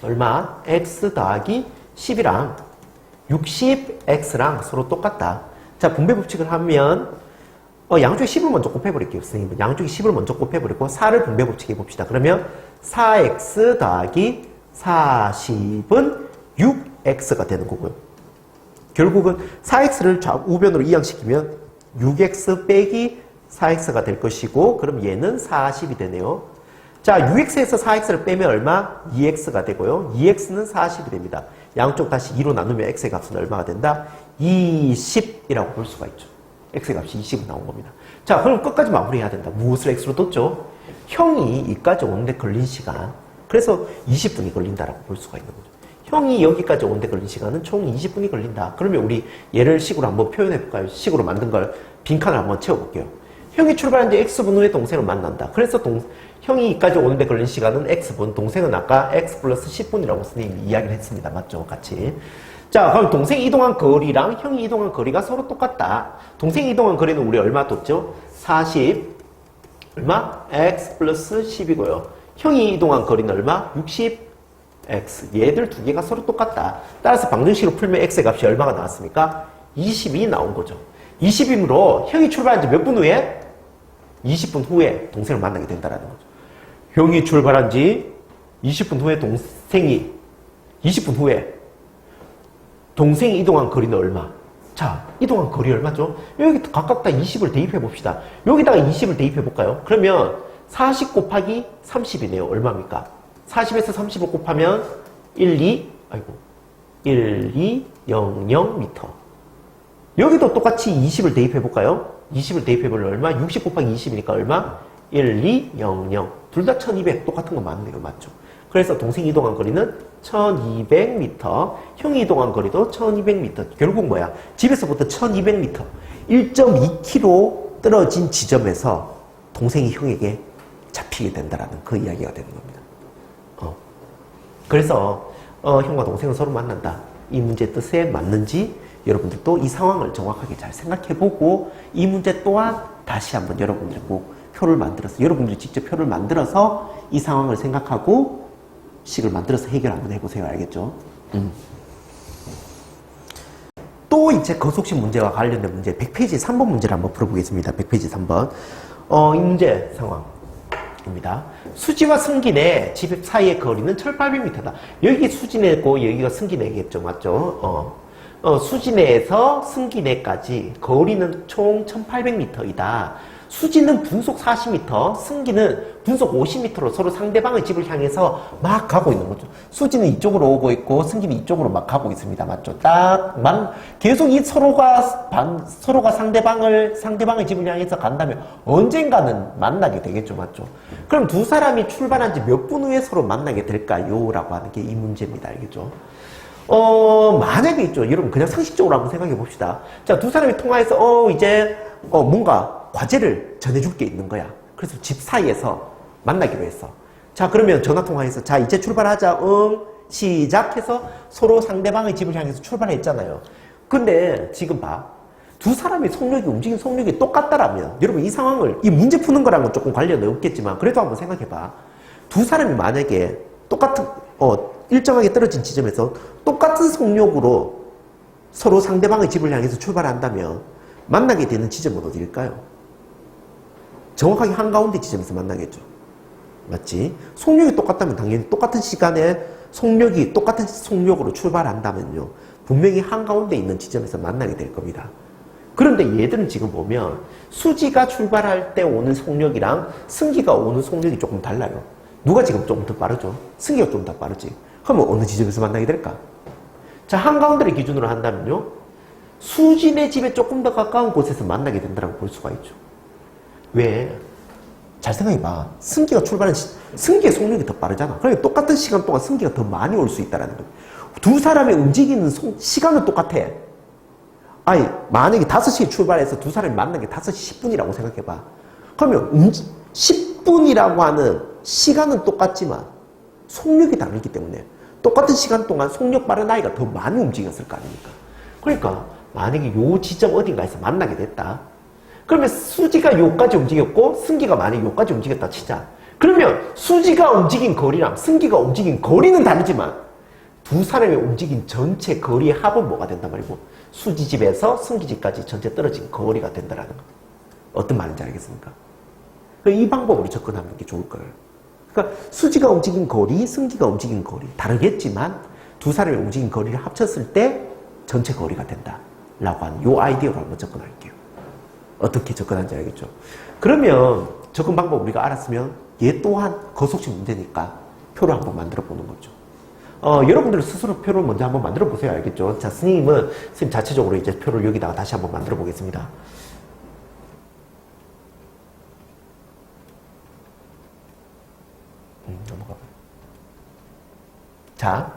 얼마? X 더하기 10이랑 60X랑 서로 똑같다. 자, 분배 법칙을 하면 양쪽에 10을 먼저 곱해버릴게요. 선생님은 양쪽에 10을 먼저 곱해버리고 4를 분배 법칙 해봅시다. 그러면 4X 더하기 40은 6X가 되는 거고요. 결국은 4X를 우변으로 이항시키면 6X 빼기 4X가 될 것이고, 그럼 얘는 40이 되네요. 자, 6X에서 4X를 빼면 얼마? 2X가 되고요. 2X는 40이 됩니다. 양쪽 다시 2로 나누면 X의 값은 얼마가 된다? 20이라고 볼 수가 있죠. x의 값이 20이 나온 겁니다. 자, 그럼 끝까지 마무리해야 된다. 무엇을 x로 뒀죠? 형이 이까지 오는데 걸린 시간. 그래서 20분이 걸린다라고 볼 수가 있는 거죠. 형이 여기까지 오는데 걸린 시간은 총 20분이 걸린다. 그러면 우리 얘를 식으로 한번 표현해 볼까요? 식으로 만든 걸 빈칸을 한번 채워볼게요. 형이 출발한 지 x분 후에 동생을 만난다. 그래서 형이 이까지 오는데 걸린 시간은 x분, 동생은 아까 x 플러스 10분이라고 선생님이 이야기를 했습니다. 맞죠? 같이. 자, 그럼 동생이 이동한 거리랑 형이 이동한 거리가 서로 똑같다. 동생이 이동한 거리는 우리 얼마 뒀죠? 40, 얼마? x 플러스 10이고요. 형이 이동한 거리는 얼마? 60, x. 얘들 두 개가 서로 똑같다. 따라서 방정식으로 풀면 x의 값이 얼마가 나왔습니까? 20이 나온 거죠. 20이므로 형이 출발한 지 몇 분 후에? 20분 후에 동생을 만나게 된다는 거죠. 형이 출발한 지 20분 후에 동생이 20분 후에 동생이 이동한 거리는 얼마? 자, 이동한 거리 얼마죠? 여기 각각 다 20을 대입해 봅시다. 여기다가 20을 대입해 볼까요? 그러면 40 곱하기 30이네요. 얼마입니까? 40에서 30을 곱하면 1, 2, 0, 미터. 여기도 똑같이 20을 대입해 볼까요? 20을 대입해 보면 얼마? 60 곱하기 20이니까 얼마? 1, 2, 0, 0. 둘 다 1200. 똑같은 거 맞네요. 맞죠? 그래서 동생이 이동한 거리는 1200m. 형이 이동한 거리도 1200m. 결국 뭐야? 집에서부터 1200m. 1.2km 떨어진 지점에서 동생이 형에게 잡히게 된다라는 그 이야기가 되는 겁니다. 그래서 형과 동생은 서로 만난다. 이 문제 뜻에 맞는지 여러분들도 이 상황을 정확하게 잘 생각해보고 이 문제 또한 다시 한번 여러분들이 꼭 표를 만들어서 여러분들이 직접 표를 만들어서 이 상황을 생각하고 식을 만들어서 해결 한번 해보세요. 알겠죠? 또 이제 거속식 문제와 관련된 문제 100페이지 3번 문제를 한번 풀어보겠습니다. 100페이지 3번 이 문제 상황입니다. 수지와 승기네 집 사이의 거리는 1800m다. 여기 수지네고 여기가 승기네겠죠. 맞죠? 수지네에서 승기네까지 거리는 총 1800m이다. 수지는 분속 40m, 승기는 분속 50m로 서로 상대방의 집을 향해서 막 가고 있는 거죠. 수지는 이쪽으로 오고 있고 승기는 이쪽으로 막 가고 있습니다. 맞죠? 계속 이 서로가 상대방의 집을 향해서 간다면 언젠가는 만나게 되겠죠. 맞죠? 그럼 두 사람이 출발한 지 몇 분 후에 서로 만나게 될까요? 라고 하는 게 이 문제입니다. 알겠죠? 만약에 있죠. 여러분 그냥 상식적으로 한번 생각해 봅시다. 자, 두 사람이 통화해서 이제 뭔가 과제를 전해줄 게 있는 거야. 그래서 집 사이에서 만나기로 했어. 자, 그러면 전화통화해서 자, 이제 출발하자. 시작해서 서로 상대방의 집을 향해서 출발했잖아요. 근데 지금 봐. 두 사람의 속력이 움직인 속력이 똑같다라면 여러분 이 상황을 이 문제 푸는 거랑은 조금 관련이 없겠지만 그래도 한번 생각해봐. 두 사람이 만약에 똑같은 일정하게 떨어진 지점에서 똑같은 속력으로 서로 상대방의 집을 향해서 출발한다면 만나게 되는 지점은 어디일까요? 정확하게 한가운데 지점에서 만나겠죠. 맞지? 속력이 똑같다면 당연히 똑같은 시간에 속력이 똑같은 속력으로 출발한다면요. 분명히 한가운데 있는 지점에서 만나게 될 겁니다. 그런데 얘들은 지금 보면 수지가 출발할 때 오는 속력이랑 승기가 오는 속력이 조금 달라요. 누가 지금 조금 더 빠르죠? 승기가 좀 더 빠르지. 그러면 어느 지점에서 만나게 될까? 자, 한가운데를 기준으로 한다면요. 수지네 집에 조금 더 가까운 곳에서 만나게 된다고 볼 수가 있죠. 왜? 잘 생각해봐. 승기가 출발한 승기의 속력이 더 빠르잖아. 그러니까 똑같은 시간 동안 승기가 더 많이 올 수 있다는 거예요. 두 사람의 움직이는 시간은 똑같아. 아니, 만약에 5시에 출발해서 두 사람이 만난 게 5시 10분이라고 생각해봐. 그러면 10분이라고 하는 시간은 똑같지만 속력이 다르기 때문에 똑같은 시간 동안 속력 빠른 아이가 더 많이 움직였을 거 아닙니까? 그러니까 만약에 요 지점 어딘가에서 만나게 됐다. 그러면 수지가 요까지 움직였고 승기가 만약에 요까지 움직였다 치자. 그러면 수지가 움직인 거리랑 승기가 움직인 거리는 다르지만 두 사람이 움직인 전체 거리의 합은 뭐가 된단 말이고 수지집에서 승기집까지 전체 떨어진 거리가 된다는 거. 어떤 말인지 알겠습니까? 이 방법으로 접근하는 게 좋을 거예요. 그러니까 수지가 움직인 거리, 승기가 움직인 거리 다르겠지만 두 사람이 움직인 거리를 합쳤을 때 전체 거리가 된다. 라고 하는 이 아이디어로 한번 접근할게요. 어떻게 접근하는지 알겠죠? 그러면 접근 방법 우리가 알았으면 얘 또한 거속식 문제니까 표를 한번 만들어 보는 거죠. 여러분들 스스로 표를 먼저 한번 만들어 보세요. 알겠죠? 자, 선생님 자체적으로 이제 표를 여기다가 다시 한번 만들어 보겠습니다. 자,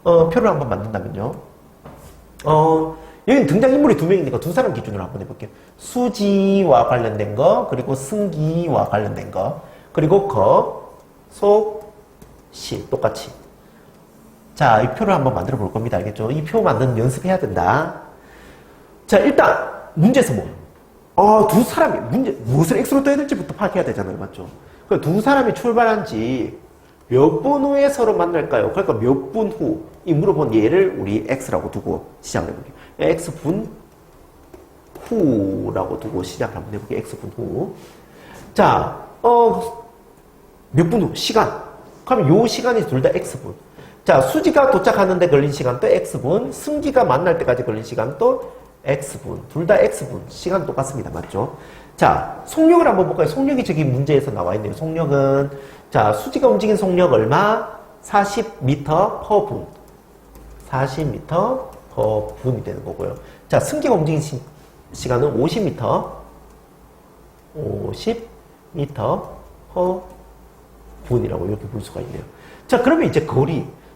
표를 한번 만든다면요. 여기는 등장인물이 두 명이니까 두 사람 기준으로 한번 해볼게요. 수지와 관련된 거, 그리고 승기와 관련된 거, 그리고 속, 시. 똑같이. 자, 이 표를 한번 만들어 볼 겁니다. 알겠죠? 이 표 만드는 연습해야 된다. 자, 일단, 문제에서 두 사람이, 무엇을 X로 떠야 될지부터 파악해야 되잖아요. 맞죠? 그러니까 두 사람이 출발한 지 몇 분 후에 서로 만날까요? 그러니까 몇 분 후. 이 물어본 얘를 우리 X라고 두고 시작을 해볼게요. X분 후라고 두고 시작을 한번 해볼게요. X분 후. 자, 몇 분 후? 시간. 그러면 요 시간이 둘 다 X분. 자, 수지가 도착하는데 걸린 시간도 X분, 승기가 만날 때까지 걸린 시간도 X분. 둘 다 X분. 시간 똑같습니다. 맞죠? 자, 속력을 한번 볼까요? 속력이 저기 문제에서 나와 있네요. 속력은, 자, 수지가 움직인 속력 얼마? 40m per 분. 40m per 분이 되는 거고요. 자, 승기가 움직인 시간은 50m. 50m per 분이라고 이렇게 볼 수가 있네요. 자, 그러면 이제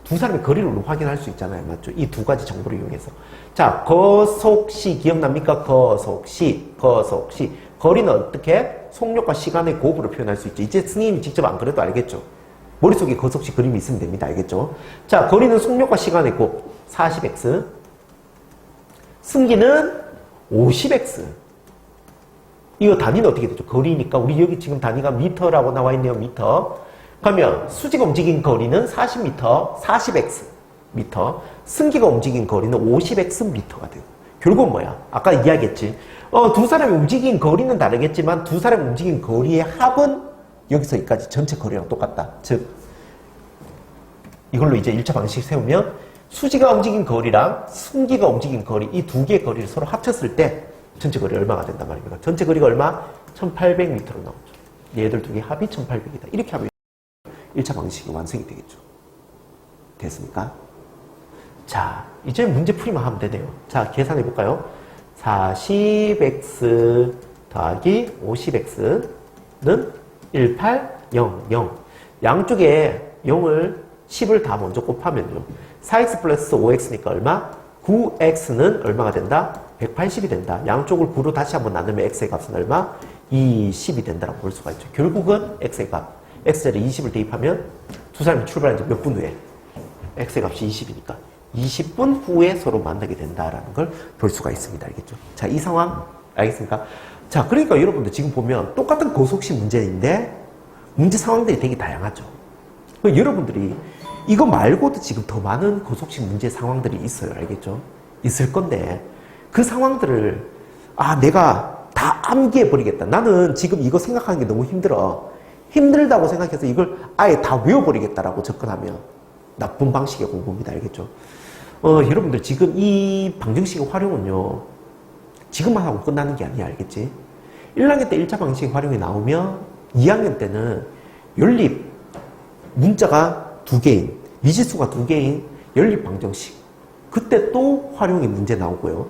두 사람의 거리를 확인할 수 있잖아요. 맞죠? 이 두 가지 정보를 이용해서. 자, 거속시 기억납니까? 거속시. 거리는 어떻게? 속력과 시간의 곱으로 표현할 수 있죠. 이제 스님이 직접 안 그래도 알겠죠? 머릿속에 거속시 그림이 있으면 됩니다. 알겠죠? 자, 거리는 속력과 시간의 곱. 40x. 승기는 50x. 이거 단위는 어떻게 되죠? 거리니까. 우리 여기 지금 단위가 미터라고 나와 있네요. 미터. 그러면 수지가 움직인 거리는 40m, 40x 미터. 승기가 움직인 거리는 50x 미터가 돼요. 결국은 뭐야? 아까 이야기했지. 두 사람이 움직인 거리는 다르겠지만 두 사람이 움직인 거리의 합은 여기서 여기까지 전체 거리랑 똑같다. 즉 이걸로 이제 1차 방식 세우면 수지가 움직인 거리랑 승기가 움직인 거리, 이 두 개의 거리를 서로 합쳤을 때 전체 거리 얼마가 된단 말입니다. 전체 거리가 얼마? 1800m로 나오죠. 얘들 두 개 합이 1800이다. 이렇게 하면 1차 방식이 완성이 되겠죠. 됐습니까? 자, 이제 문제 풀이만 하면 되네요. 자, 계산해 볼까요? 40x 더하기 50x는 1800. 양쪽에 0을 10을 다 먼저 곱하면요. 4x 플러스 5x니까 얼마? 9x는 얼마가 된다? 180이 된다. 양쪽을 9로 다시 한번 나누면 x의 값은 얼마? 20이 된다라고 볼 수가 있죠. 결국은 x의 값. x자리에 20을 대입하면 두 사람이 출발한 지 몇 분 후에 x의 값이 20이니까 20분 후에 서로 만나게 된다라는 걸 볼 수가 있습니다. 알겠죠? 자, 이 상황 알겠습니까? 자, 그러니까 여러분들 지금 보면 똑같은 거속시 문제인데 문제 상황들이 되게 다양하죠. 여러분들이 이거 말고도 지금 더 많은 거속시 문제 상황들이 있어요. 알겠죠? 있을 건데 그 상황들을 내가 다 암기해 버리겠다. 나는 지금 이거 생각하는 게 너무 힘들다고 생각해서 이걸 아예 다 외워버리겠다라고 접근하면 나쁜 방식의 공부입니다. 알겠죠? 여러분들 지금 이 방정식의 활용은요, 지금만 하고 끝나는 게 아니야. 알겠지? 1학년 때 1차 방식 활용이 나오면 2학년 때는 연립, 문자가 2개인, 미지수가 2개인 연립 방정식. 그때 또 활용이 문제 나오고요.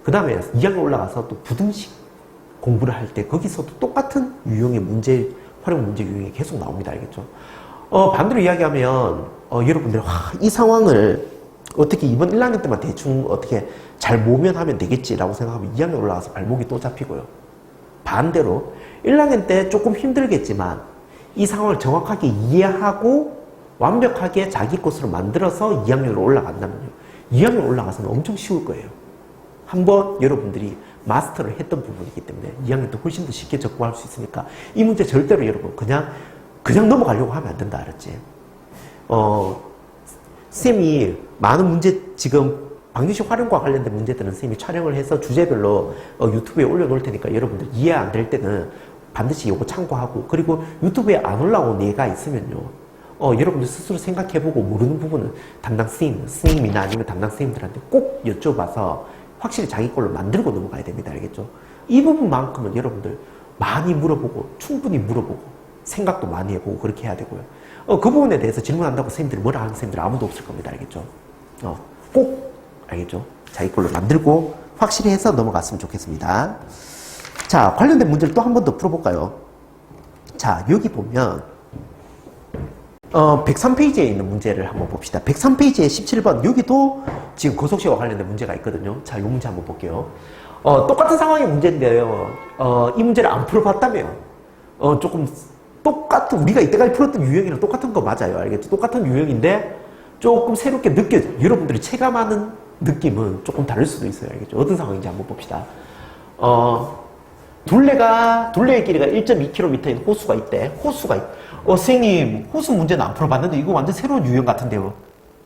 그 다음에 2학년 올라가서 또 부등식 공부를 할 때 거기서도 똑같은 유형의 문제, 활용 문제 유형이 계속 나옵니다. 알겠죠? 반대로 이야기하면, 여러분들, 이 상황을 어떻게 이번 1학년 때만 대충 어떻게 잘 모면하면 되겠지라고 생각하면 2학년 올라가서 발목이 또 잡히고요. 반대로 1학년 때 조금 힘들겠지만 이 상황을 정확하게 이해하고 완벽하게 자기 것으로 만들어서 2학년으로 올라간다면요. 2학년 올라가서는 엄청 쉬울 거예요. 한번 여러분들이 마스터를 했던 부분이기 때문에 2학년 때 훨씬 더 쉽게 접근할 수 있으니까 이 문제 절대로 여러분 그냥 넘어가려고 하면 안 된다. 알았지? 쌤이 많은 문제 지금 방정식 활용과 관련된 문제들은 쌤이 촬영을 해서 주제별로 유튜브에 올려놓을 테니까 여러분들 이해 안 될 때는 반드시 이거 참고하고, 그리고 유튜브에 안 올라온 예가 있으면요, 여러분들 스스로 생각해보고 모르는 부분은 담당 스님이나 아니면 담당 스님들한테 꼭 여쭤봐서 확실히 자기 걸로 만들고 넘어가야 됩니다. 알겠죠? 이 부분만큼은 여러분들 많이 물어보고 충분히 물어보고 생각도 많이 해보고 그렇게 해야 되고요. 그 부분에 대해서 질문한다고 선생님들이 뭐라 하는 선생님들 아무도 없을 겁니다. 알겠죠? 꼭 알겠죠? 자기 걸로 만들고 확실히 해서 넘어갔으면 좋겠습니다. 자, 관련된 문제를 또 한 번 더 풀어볼까요? 자, 여기 보면 103페이지에 있는 문제를 한번 봅시다. 103페이지에 17번. 여기도 지금 고속시와 관련된 문제가 있거든요. 자, 이 문제 한번 볼게요. 똑같은 상황의 문제인데요. 이 문제를 안 풀어봤다면, 조금 똑같은, 우리가 이때까지 풀었던 유형이랑 똑같은 거 맞아요. 알겠죠? 똑같은 유형인데, 조금 새롭게 느껴져요. 여러분들이 체감하는 느낌은 조금 다를 수도 있어요. 알겠죠? 어떤 상황인지 한번 봅시다. 둘레의 길이가 1.2km인 호수가 있대. 선생님, 호수 문제는 안 풀어봤는데 이거 완전 새로운 유형 같은데요.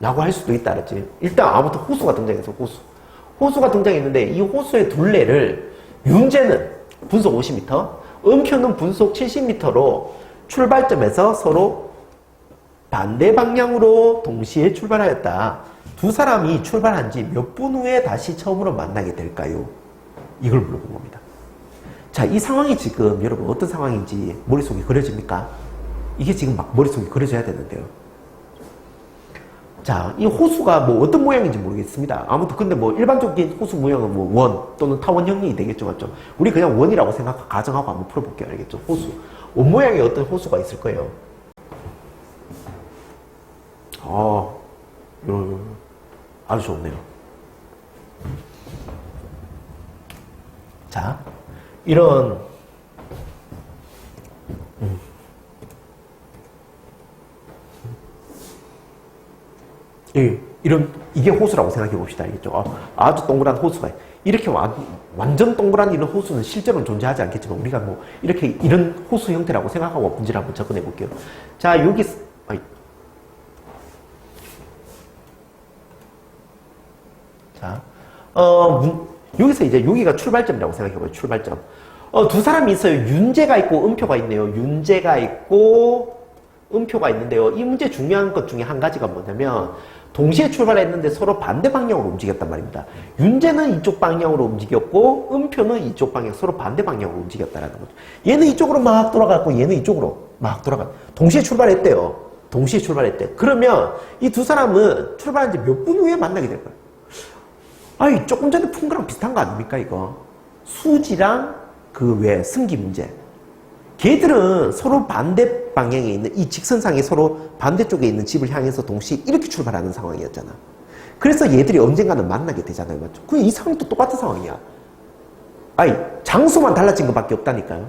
라고 할 수도 있다. 그랬지? 일단 아무튼 호수가 등장했어, 호수가 등장했는데 이 호수의 둘레를 윤재는 분속 50m, 음표는 분속 70m로 출발점에서 서로 반대 방향으로 동시에 출발하였다. 두 사람이 출발한 지 몇 분 후에 다시 처음으로 만나게 될까요? 이걸 물어본 겁니다. 자, 이 상황이 지금 여러분 어떤 상황인지 머릿속에 그려집니까? 이게 지금 막 머릿속에 그려져야 되는데요. 자, 이 호수가 뭐 어떤 모양인지 모르겠습니다. 아무튼 근데 뭐 일반적인 호수 모양은 뭐 원 또는 타원형이 되겠죠, 맞죠? 우리 그냥 원이라고 가정하고 한번 풀어볼게요, 알겠죠? 호수. 원 모양의 어떤 호수가 있을 거예요. 아주 좋네요. 자, 이런 이게 호수라고 생각해 봅시다. 알겠죠? 아주 동그란 호수가 이렇게 완전 동그란 이런 호수는 실제로는 존재하지 않겠지만 우리가 뭐 이렇게 이런 호수 형태라고 생각하고 문제를 한번 접근해 볼게요. 자, 여기서 이제 여기가 출발점이라고 생각해봐요. 출발점. 두 사람이 있어요. 윤재가 있고 음표가 있네요. 윤재가 있고 음표가 있는데요. 이 문제 중요한 것 중에 한 가지가 뭐냐면 동시에 출발했는데 서로 반대 방향으로 움직였단 말입니다. 윤재는 이쪽 방향으로 움직였고 음표는 이쪽 방향, 서로 반대 방향으로 움직였다라는 거죠. 얘는 이쪽으로 막 돌아갔고 얘는 이쪽으로 막 돌아가. 동시에 출발했대요. 동시에 출발했대. 그러면 이 두 사람은 출발한 지 몇 분 후에 만나게 될 거예요. 아니, 조금 전에 푼 거랑 비슷한 거 아닙니까, 이거? 수지랑 승기 문제. 걔들은 서로 반대 방향에 있는 이 직선상에 서로 반대쪽에 있는 집을 향해서 동시에 이렇게 출발하는 상황이었잖아. 그래서 얘들이 언젠가는 만나게 되잖아요, 맞죠? 이 상황도 똑같은 상황이야. 아니, 장소만 달라진 것밖에 없다니까요.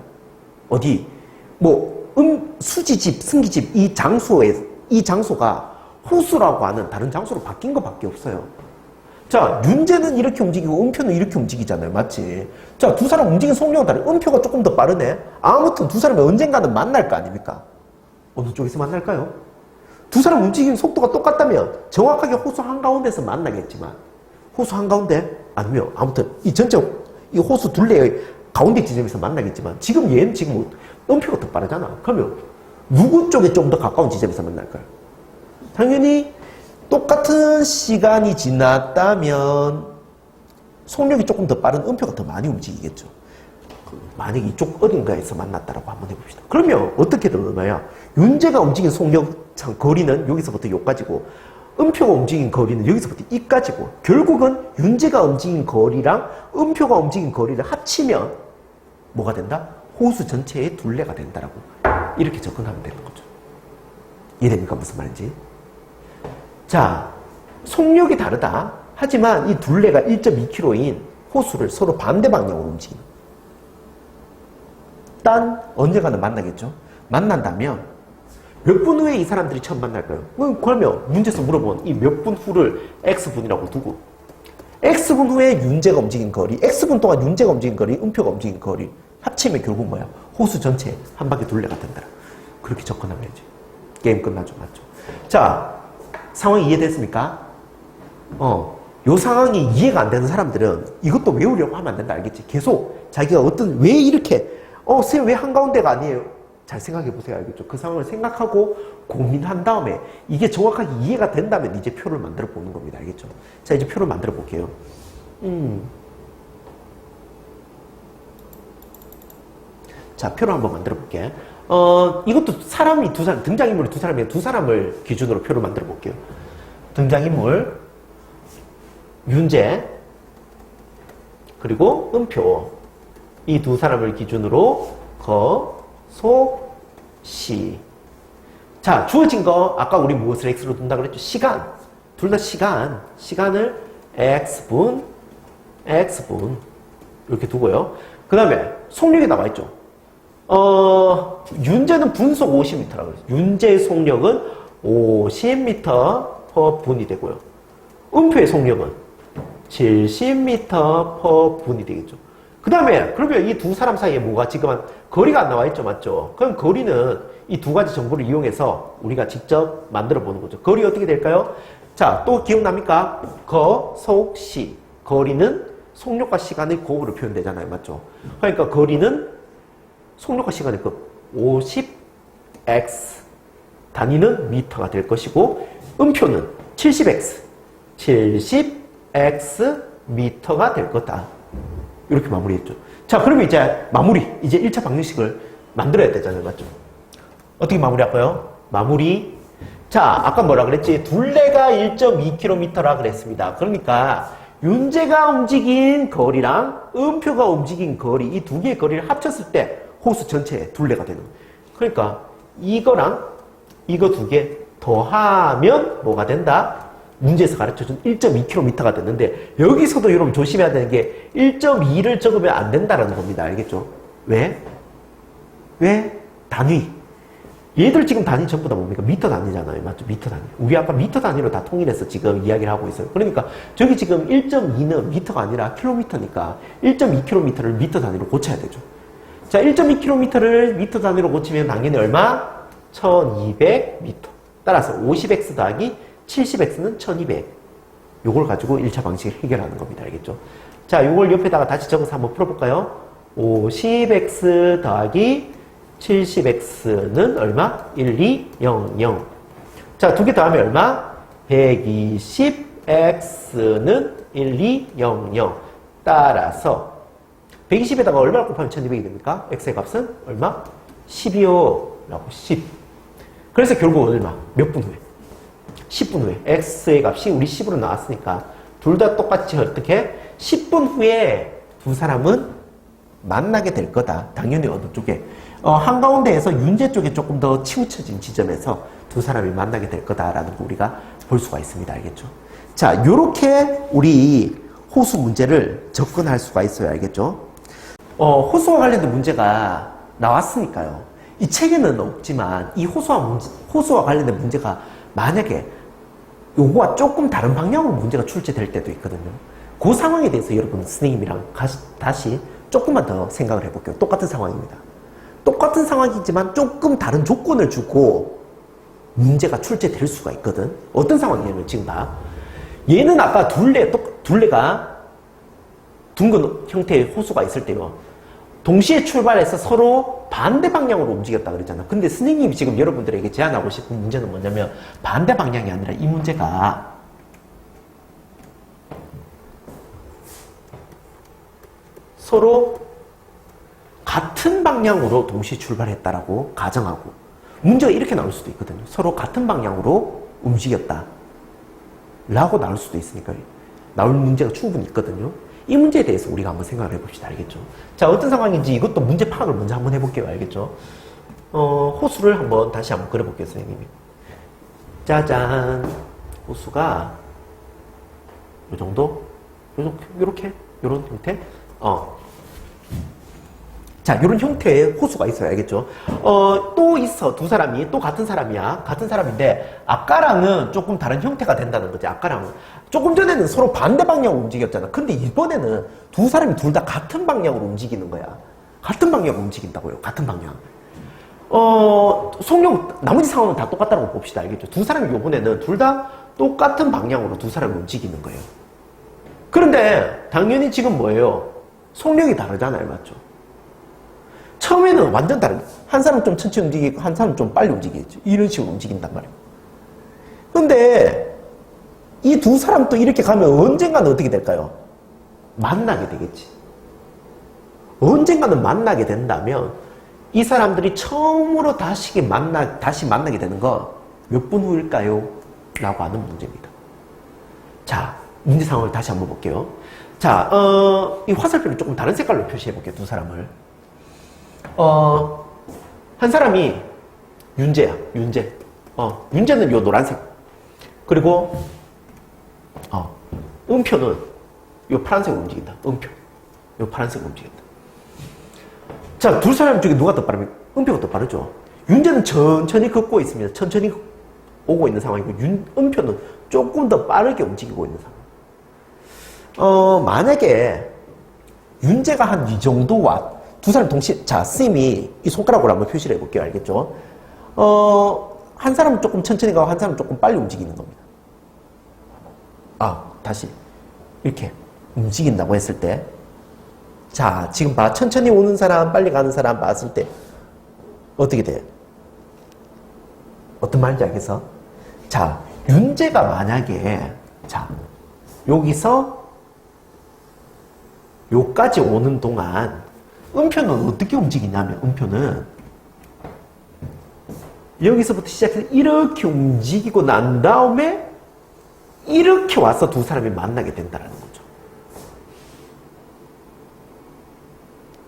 어디, 수지집, 승기집, 이 장소가 호수라고 하는 다른 장소로 바뀐 것밖에 없어요. 자, 윤재는 이렇게 움직이고 음표는 이렇게 움직이잖아요. 맞지? 자, 두 사람 움직이는 속력은 다르네. 음표가 조금 더 빠르네. 아무튼 두 사람이 언젠가는 만날 거 아닙니까? 어느 쪽에서 만날까요? 두 사람 움직이는 속도가 똑같다면 정확하게 호수 한가운데서 만나겠지만 호수 한가운데 아니면 아무튼 이 호수 둘레의 가운데 지점에서 만나겠지만 얘는 음표가 더 빠르잖아. 그러면 누구 쪽에 좀 더 가까운 지점에서 만날까요? 당연히 똑같은 시간이 지났다면 속력이 조금 더 빠른 음표가 더 많이 움직이겠죠. 만약에 이쪽 어딘가에서 만났다라고 한번 해봅시다. 그러면 어떻게든 얼마야? 윤재가 움직인 속력 거리는 여기서부터 여기까지고 음표가 움직인 거리는 여기서부터 이까지고 결국은 윤재가 움직인 거리랑 음표가 움직인 거리를 합치면 뭐가 된다? 호수 전체의 둘레가 된다라고 이렇게 접근하면 되는 거죠. 이해됩니까? 무슨 말인지? 자, 속력이 다르다. 하지만 이 둘레가 1.2km인 호수를 서로 반대 방향으로 움직이는. 일단 언젠가는 만나겠죠. 만난다면 몇 분 후에 이 사람들이 처음 만날까요? 그러면 문제에서 물어본 이 몇 분 후를 X분이라고 두고 X분 후에 윤재가 움직인 거리, X분 동안 윤재가 움직인 거리, 음표가 움직인 거리 합치면 결국 뭐야? 호수 전체 한 바퀴 둘레가 된다. 그렇게 접근하면 되지. 게임 끝나죠. 맞죠? 자, 상황이 이해됐습니까? 요 상황이 이해가 안 되는 사람들은 이것도 외우려고 하면 안 된다. 알겠지? 계속 자기가 왜 이렇게 선생님 왜 한가운데가 아니에요? 잘 생각해 보세요. 알겠죠? 그 상황을 생각하고 고민한 다음에 이게 정확하게 이해가 된다면 이제 표를 만들어 보는 겁니다. 알겠죠? 자, 이제 표를 만들어 볼게요. 자, 표를 한번 만들어 볼게. 이것도 등장인물이 두 사람이에요. 두 사람을 기준으로 표를 만들어 볼게요. 등장인물, 윤재, 그리고 음표. 이 두 사람을 기준으로 거, 소, 시. 자, 주어진 거, 아까 우리 무엇을 x로 둔다 그랬죠? 시간. 둘 다 시간을 x분, 이렇게 두고요. 그 다음에 속력이 나와 있죠. 윤재는 분속 50m라고 그랬어요. 윤재의 속력은 50m 분이 되고요. 음표의 속력은 70m 분이 되겠죠. 그 다음에, 그러면 이 두 사람 사이에 뭐가 지금 거리가 안 나와 있죠, 맞죠? 그럼 거리는 이 두 가지 정보를 이용해서 우리가 직접 만들어 보는 거죠. 거리 어떻게 될까요? 자, 또 기억납니까? 속, 시. 거리는 속력과 시간의 곱으로 표현되잖아요, 맞죠? 그러니까 거리는 속력과 시간의 곱, 50x. 단위는 미터가 될 것이고, 음표는 70x. 70x 미터가 될 거다. 이렇게 마무리했죠. 자, 그러면 이제 마무리. 이제 1차 방정식을 만들어야 되잖아요. 맞죠? 어떻게 마무리할까요? 마무리. 자, 아까 뭐라 그랬지? 둘레가 1.2km라 그랬습니다. 그러니까 윤재가 움직인 거리랑 음표가 움직인 거리, 이 두 개의 거리를 합쳤을 때 호수 전체의 둘레가 되는 거예요. 그러니까 이거랑 이거 두 개 더하면 뭐가 된다? 문제에서 가르쳐준 1.2km가 됐는데, 여기서도 여러분 조심해야 되는 게 1.2를 적으면 안 된다라는 겁니다. 알겠죠? 왜? 단위. 얘들 지금 단위 전부 다 뭡니까? 미터 단위잖아요. 맞죠? 미터 단위. 우리 아까 미터 단위로 다 통일해서 지금 이야기를 하고 있어요. 그러니까 저기 지금 1.2는 미터가 아니라 킬로미터니까 1.2km를 미터 단위로 고쳐야 되죠. 자, 1.2km를 미터 단위로 고치면 당연히 얼마? 1200m. 따라서 50x 더하기 70x는 1200. 요걸 가지고 1차 방식을 해결하는 겁니다. 알겠죠? 자, 요걸 옆에다가 다시 적어서 한번 풀어볼까요? 50x 더하기 70x는 얼마? 1200. 자, 두 개 더하면 얼마? 120x는 1200. 따라서 120에다가 얼마를 곱하면 1200이 됩니까? x의 값은 얼마? 10이요. 라고 10. 그래서 결국 얼마? 몇 분 후에? 10분 후에. x의 값이 우리 10으로 나왔으니까 둘 다 똑같이 어떻게? 10분 후에 두 사람은 만나게 될 거다. 당연히 어느 쪽에? 한가운데에서 윤재 쪽에 조금 더 치우쳐진 지점에서 두 사람이 만나게 될 거다라는 거 우리가 볼 수가 있습니다. 알겠죠? 자, 요렇게 우리 호수 문제를 접근할 수가 있어요. 알겠죠? 호수와 관련된 문제가 나왔으니까요. 이 책에는 없지만 이 호수와 관련된 문제가 만약에 요거와 조금 다른 방향으로 문제가 출제될 때도 있거든요. 그 상황에 대해서 여러분 선생님이랑 다시 조금만 더 생각을 해볼게요. 똑같은 상황입니다. 똑같은 상황이지만 조금 다른 조건을 주고 문제가 출제될 수가 있거든. 어떤 상황이냐면 지금 봐. 얘는 아까 둘레가 둥근 형태의 호수가 있을 때요. 동시에 출발해서 서로 반대 방향으로 움직였다 그랬잖아. 근데 선생님이 지금 여러분들에게 제안하고 싶은 문제는 뭐냐면 반대 방향이 아니라 이 문제가 서로 같은 방향으로 동시에 출발했다라고 가정하고 문제가 이렇게 나올 수도 있거든요. 서로 같은 방향으로 움직였다 라고 나올 수도 있으니까 나올 문제가 충분히 있거든요. 이 문제에 대해서 우리가 한번 생각을 해봅시다. 알겠죠? 자, 어떤 상황인지 이것도 문제 파악을 먼저 한번 해볼게요. 알겠죠? 호수를 다시 한번 그려볼게요, 선생님이. 짜잔. 호수가 이 정도? 요렇게? 요런 형태? 자, 요런 형태의 호수가 있어요. 알겠죠? 또 있어. 두 사람이. 또 같은 사람이야. 같은 사람인데, 아까랑은 조금 다른 형태가 된다는 거지. 아까랑은. 조금 전에는 서로 반대 방향으로 움직였잖아. 근데 이번에는 두 사람이 둘 다 같은 방향으로 움직이는 거야. 같은 방향으로 움직인다고요. 같은 방향. 속력, 나머지 상황은 다 똑같다고 봅시다. 알겠죠? 두 사람이 이번에는 둘 다 똑같은 방향으로 두 사람이 움직이는 거예요. 그런데, 당연히 지금 뭐예요? 속력이 다르잖아요. 맞죠? 처음에는 완전 다르게 한 사람은 좀 천천히 움직이고 한 사람은 좀 빨리 움직이겠죠. 이런 식으로 움직인단 말이에요. 근데 이 두 사람 또 이렇게 가면 언젠가는 어떻게 될까요? 만나게 되겠지. 언젠가는 만나게 된다면 이 사람들이 처음으로 다시 만나게 되는 거 몇 분 후일까요? 라고 하는 문제입니다. 자, 문제 상황을 다시 한번 볼게요. 자, 이 화살표를 조금 다른 색깔로 표시해 볼게요. 두 사람을. 한 사람이 윤재야, 윤재. 윤재는 요 노란색. 그리고, 음표는 요 파란색으로 움직인다. 음표. 요 파란색으로 움직인다. 자, 두 사람 중에 누가 더 빠릅니까? 음표가 더 빠르죠. 윤재는 천천히 걷고 있습니다. 천천히 오고 있는 상황이고, 음표는 조금 더 빠르게 움직이고 있는 상황. 만약에 윤재가 한 이 정도 두 사람 동시에, 자, 쌤이 이 손가락으로 한번 표시를 해볼게요. 알겠죠? 한 사람은 조금 천천히 가고 한 사람은 조금 빨리 움직이는 겁니다. 다시. 이렇게 움직인다고 했을 때. 자, 지금 봐. 천천히 오는 사람, 빨리 가는 사람 봤을 때. 어떻게 돼요? 어떤 말인지 알겠어? 자, 윤재가 만약에, 자, 여기서 요까지 오는 동안, 음표는 어떻게 움직이냐면, 음표는 여기서부터 시작해서 이렇게 움직이고 난 다음에 이렇게 와서 두 사람이 만나게 된다는 거죠.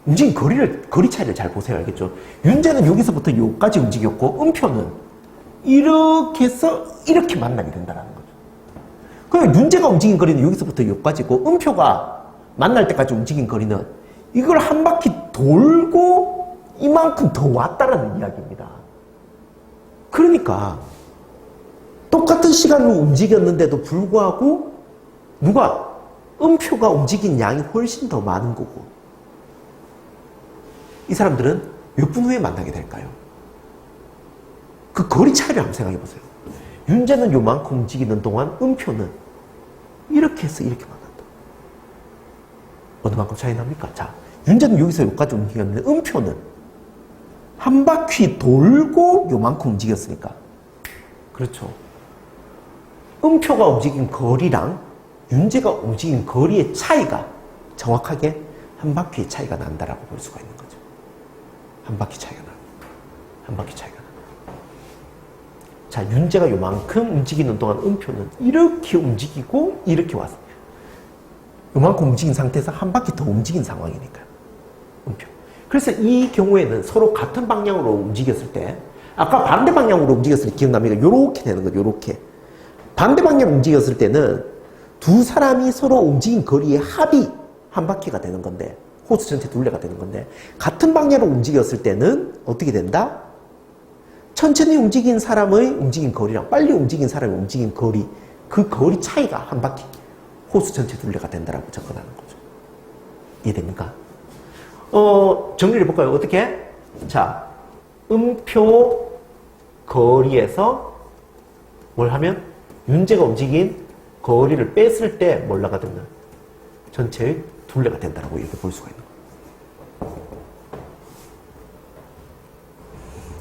움직인 거리 차이를 잘 보세요. 알겠죠? 윤재는 여기서부터 여기까지 움직였고, 음표는 이렇게 해서 이렇게 만나게 된다는 거죠. 그럼 윤재가 움직인 거리는 여기서부터 여기까지고, 음표가 만날 때까지 움직인 거리는 이걸 한 바퀴 돌고 이만큼 더 왔다라는 이야기입니다. 그러니까 똑같은 시간으로 움직였는데도 불구하고 음표가 움직인 양이 훨씬 더 많은 거고, 이 사람들은 몇 분 후에 만나게 될까요? 그 거리 차이를 한번 생각해 보세요. 윤재는 요만큼 움직이는 동안 음표는 이렇게 해서 이렇게 만난다. 어느 만큼 차이 납니까? 자, 윤재는 여기서 여기까지 움직였는데 음표는 한 바퀴 돌고 요만큼 움직였으니까. 그렇죠. 음표가 움직인 거리랑 윤재가 움직인 거리의 차이가 정확하게 한 바퀴의 차이가 난다라고 볼 수가 있는 거죠. 한 바퀴 차이가 나. 한 바퀴 차이가 나. 자, 윤재가 요만큼 움직이는 동안 음표는 이렇게 움직이고 이렇게 왔어요. 요만큼 움직인 상태에서 한 바퀴 더 움직인 상황이니까요. 음표. 그래서 이 경우에는 서로 같은 방향으로 움직였을 때, 아까 반대 방향으로 움직였을 때 기억납니까? 요렇게 되는 거죠. 요렇게. 반대 방향으로 움직였을 때는 두 사람이 서로 움직인 거리의 합이 한 바퀴가 되는 건데, 호수 전체 둘레가 되는 건데, 같은 방향으로 움직였을 때는 어떻게 된다? 천천히 움직인 사람의 움직인 거리랑 빨리 움직인 사람의 움직인 거리, 그 거리 차이가 한 바퀴 호수 전체 둘레가 된다라고 접근하는 거죠. 이해됩니까? 정리를 해볼까요? 어떻게? 자, 음표 거리에서 뭘 하면? 윤재가 움직인 거리를 뺐을 때 뭘라가 되는? 전체의 둘레가 된다라고 이렇게 볼 수가 있는 거예요.